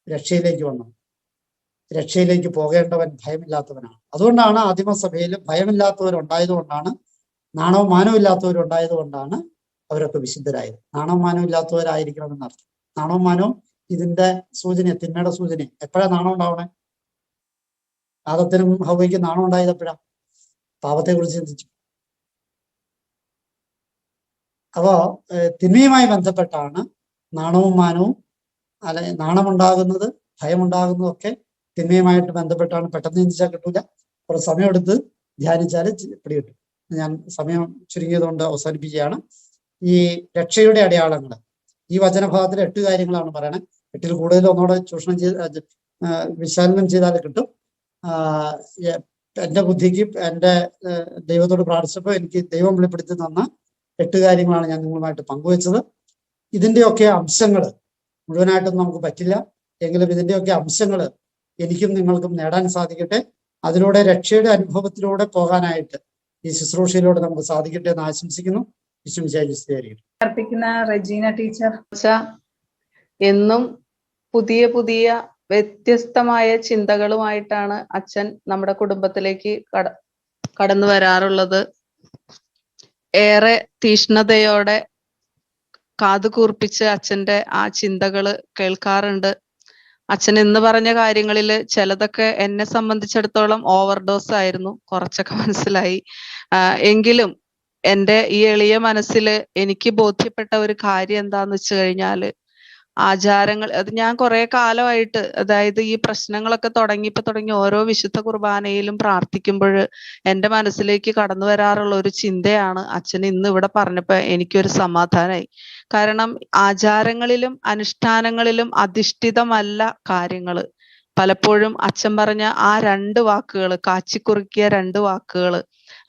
രക്ഷയിലേക്ക് വന്നത്. രക്ഷയിലേക്ക് പോകേണ്ടവൻ ഭയമില്ലാത്തവനാണ്. അതുകൊണ്ടാണ് ആദിമസഭയിൽ ഭയമില്ലാത്തവരുണ്ടായതുകൊണ്ടാണ്, നാണവും മാനവും ഇല്ലാത്തവരുണ്ടായതുകൊണ്ടാണ് അവരൊക്കെ വിശുദ്ധരായത്. നാണവും മാനവും ഇല്ലാത്തവരായിരിക്കണം എന്നർത്ഥം. നാണവും മാനവും ഇതിന്റെ സൂചന, തിന്മയുടെ സൂചന. എപ്പോഴാണ് നാണം ഉണ്ടാവണേ? ആദത്തിനും ഹവ്വയ്ക്കും നാണം ഉണ്ടായത് എപ്പോഴാ? പാപത്തെ കുറിച്ച് ചിന്തിച്ചു. അപ്പോ തിന്മയുമായി ബന്ധപ്പെട്ടാണ് നാണവും മാനവും, നാണമുണ്ടാകുന്നത്, ഭയമുണ്ടാകുന്നതും ഒക്കെ തിന്മയുമായിട്ട് ബന്ധപ്പെട്ടാണ്. പെട്ടെന്ന് ചിന്തിച്ചാൽ കിട്ടൂല. കുറച്ച് സമയമെടുത്ത് ധ്യാനിച്ചാൽ പിടികിട്ടും. ഞാൻ സമയം ചുരുങ്ങിയതുകൊണ്ട് അവസാനിപ്പിക്കുകയാണ്. ഈ രക്ഷയുടെ അടയാളങ്ങൾ ഈ വചനഭാഗത്തിൽ 8 കാര്യങ്ങളാണ് പറയണത്. 8-ൽ കൂടുതൽ ഒന്നുകൂടെ വിശകലനം ചെയ്താൽ കിട്ടും. എൻ്റെ ബുദ്ധിക്ക്, എൻ്റെ ദൈവത്തോട് പ്രാർത്ഥിച്ചപ്പോൾ എനിക്ക് ദൈവം വെളിപ്പെടുത്തി തന്ന 8 കാര്യങ്ങളാണ് ഞാൻ നിങ്ങളുമായിട്ട് പങ്കുവെച്ചത്. ഇതിൻ്റെയൊക്കെ അംശങ്ങൾ മുഴുവനായിട്ടൊന്നും നമുക്ക് പറ്റില്ല, എങ്കിലും ഇതിൻ്റെയൊക്കെ അംശങ്ങൾ എനിക്കും നിങ്ങൾക്കും നേടാൻ സാധിക്കട്ടെ. അതിലൂടെ രക്ഷയുടെ അനുഭവത്തിലൂടെ പോകാനായിട്ട് ഈ ശുശ്രൂഷയിലൂടെ നമുക്ക് സാധിക്കട്ടെ എന്ന് ആശംസിക്കുന്നു. അർപ്പിക്കുന്ന റെജീന ടീച്ചർ എന്നും പുതിയ പുതിയ വ്യത്യസ്തമായ ചിന്തകളുമായിട്ടാണ് അച്ഛൻ നമ്മുടെ കുടുംബത്തിലേക്ക് കടന്നു വരാറുള്ളത്. ഏറെ തീഷ്ണതയോടെ കാതു കൂർപ്പിച്ച് അച്ഛന്റെ ആ ചിന്തകള് കേൾക്കാറുണ്ട്. അച്ഛൻ ഇന്ന് പറഞ്ഞ കാര്യങ്ങളിൽ ചിലതൊക്കെ എന്നെ സംബന്ധിച്ചിടത്തോളം ഓവർഡോസ് ആയിരുന്നു, കുറച്ചൊക്കെ മനസ്സിലായി. എങ്കിലും എൻ്റെ ഈ എളിയ മനസ്സിൽ എനിക്ക് ബോധ്യപ്പെട്ട ഒരു കാര്യം എന്താന്ന് വെച്ച് കഴിഞ്ഞാല്, ആചാരങ്ങൾ, അത് ഞാൻ കുറെ കാലമായിട്ട്, അതായത് ഈ പ്രശ്നങ്ങളൊക്കെ തുടങ്ങി ഓരോ വിശുദ്ധ കുർബാനയിലും പ്രാർത്ഥിക്കുമ്പോൾ എൻ്റെ മനസ്സിലേക്ക് കടന്നു വരാറുള്ള ഒരു ചിന്തയാണ് അച്ഛൻ ഇന്ന് ഇവിടെ പറഞ്ഞപ്പോ എനിക്കൊരു സമാധാനമായി. കാരണം ആചാരങ്ങളിലും അനുഷ്ഠാനങ്ങളിലും അധിഷ്ഠിതമല്ല കാര്യങ്ങള്. പലപ്പോഴും അച്ഛൻ പറഞ്ഞ ആ 2 വാക്കുകൾ, കാച്ചിക്കുറുക്കിയ 2 വാക്കുകൾ,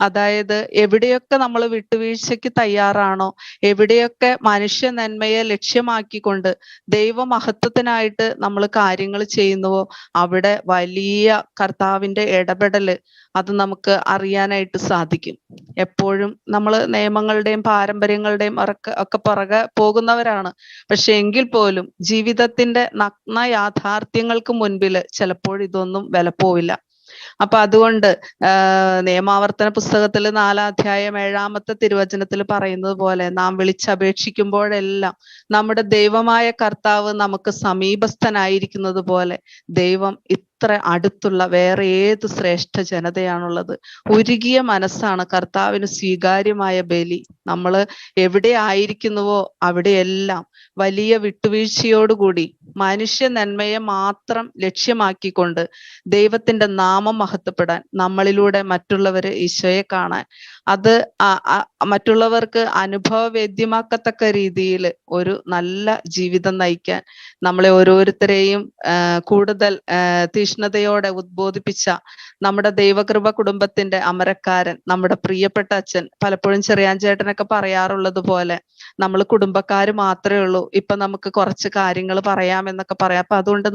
അതായത് എവിടെയൊക്കെ നമ്മൾ വിട്ടുവീഴ്ചയ്ക്ക് തയ്യാറാണോ, എവിടെയൊക്കെ മനുഷ്യ നന്മയെ ലക്ഷ്യമാക്കിക്കൊണ്ട് ദൈവമഹത്വത്തിനായിട്ട് നമ്മൾ കാര്യങ്ങൾ ചെയ്യുന്നുവോ, അവിടെ വലിയ കർത്താവിന്റെ ഇടപെടല് അത് നമുക്ക് അറിയാനായിട്ട് സാധിക്കും. എപ്പോഴും നമ്മൾ നിയമങ്ങളുടെയും പാരമ്പര്യങ്ങളുടെയും ഒക്കെ പുറകെ പോകുന്നവരാണ്. പക്ഷെ എങ്കിൽ പോലും ജീവിതത്തിന്റെ നഗ്ന യാഥാർത്ഥ്യങ്ങൾക്ക് മുൻപിൽ ചിലപ്പോൾ ഇതൊന്നും വില പോവില്ല. അപ്പൊ അതുകൊണ്ട് നിയമാവർത്തന പുസ്തകത്തിൽ 4-ാം അധ്യായം 7-ാമത്തെ തിരുവചനത്തിൽ പറയുന്നത് പോലെ നാം വിളിച്ചപേക്ഷിക്കുമ്പോഴെല്ലാം നമ്മുടെ ദൈവമായ കർത്താവ് നമുക്ക് സമീപസ്ഥനായിരിക്കുന്നത് പോലെ ദൈവം ഇത്ര അടുത്തുള്ള വേറെ ഏത് ശ്രേഷ്ഠ ജനതയാണുള്ളത്. ഉരുകിയ മനസ്സാണ് കർത്താവിന് സ്വീകാര്യമായ ബലി. നമ്മൾ എവിടെ ആയിരിക്കുന്നുവോ അവിടെയെല്ലാം വലിയ വിട്ടുവീഴ്ചയോടുകൂടി മനുഷ്യ നന്മയെ മാത്രം ലക്ഷ്യമാക്കിക്കൊണ്ട് ദൈവത്തിന്റെ നാമം മഹത്വപ്പെടാൻ, നമ്മളിലൂടെ മറ്റുള്ളവര് ഈശോയെ കാണാൻ, അത് മറ്റുള്ളവർക്ക് അനുഭവവേദ്യമാക്കത്തക്ക രീതിയിൽ ഒരു നല്ല ജീവിതം നയിക്കാൻ നമ്മളെ ഓരോരുത്തരെയും കൂടുതൽ തീഷ്ണതയോടെ ഉദ്ബോധിപ്പിച്ച നമ്മുടെ ദൈവകൃപ കുടുംബത്തിന്റെ അമരക്കാരൻ, നമ്മുടെ പ്രിയപ്പെട്ട അച്ഛൻ, പലപ്പോഴും ചെറിയാൻ ചേട്ടനൊക്കെ പറയാറുള്ളത് പോലെ നമ്മൾ കുടുംബക്കാര് മാത്രമേ ഉള്ളൂ, ഇപ്പൊ നമുക്ക് കുറച്ച് കാര്യങ്ങൾ പറയാമെന്നൊക്കെ പറയാം. അപ്പൊ അതുകൊണ്ട്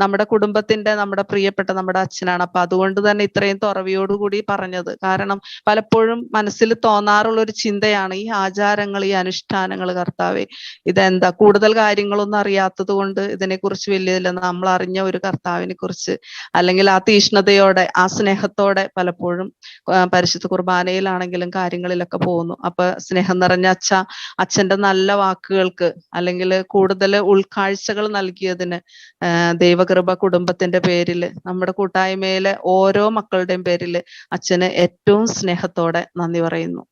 നമ്മുടെ കുടുംബത്തിന്റെ നമ്മുടെ പ്രിയപ്പെട്ട നമ്മുടെ അച്ഛനാണ്. അപ്പൊ അതുകൊണ്ട് തന്നെ ഇത്രയും തുറവിയോടുകൂടി പറഞ്ഞത്. കാരണം പലപ്പോഴും മനസ്സിൽ തോന്നാറുള്ള ഒരു ചിന്തയാണ് ഈ ആചാരങ്ങൾ, ഈ അനുഷ്ഠാനങ്ങൾ, കർത്താവെ ഇതെന്താ, കൂടുതൽ കാര്യങ്ങളൊന്നും അറിയാത്തത് കൊണ്ട് ഇതിനെക്കുറിച്ച് വലിയതില്ല. നമ്മൾ അറിഞ്ഞ ഒരു കർത്താവിനെ കുറിച്ച് അല്ലെങ്കിൽ ആ തീഷ്ണതയോടെ ആ സ്നേഹത്തോടെ പലപ്പോഴും പരിശുദ്ധ കുർബാനയിലാണെങ്കിലും കാര്യങ്ങളിലൊക്കെ പോകുന്നു. അപ്പൊ സ്നേഹം നിറഞ്ഞ അച്ഛന്റെ നല്ല വാക്കുകൾക്ക് അല്ലെങ്കിൽ കൂടുതൽ ഉൾക്കാഴ്ചകൾ നൽകിയതിന് ദൈവകൃപ കുടുംബത്തിന്റെ പേരില്, നമ്മുടെ കൂട്ടായ്മയിലെ ഓരോ മക്കളുടെയും പേരില് അച്ഛന് ഏറ്റവും സ്നേഹത്തോടെ നന്ദി പറയുന്നു.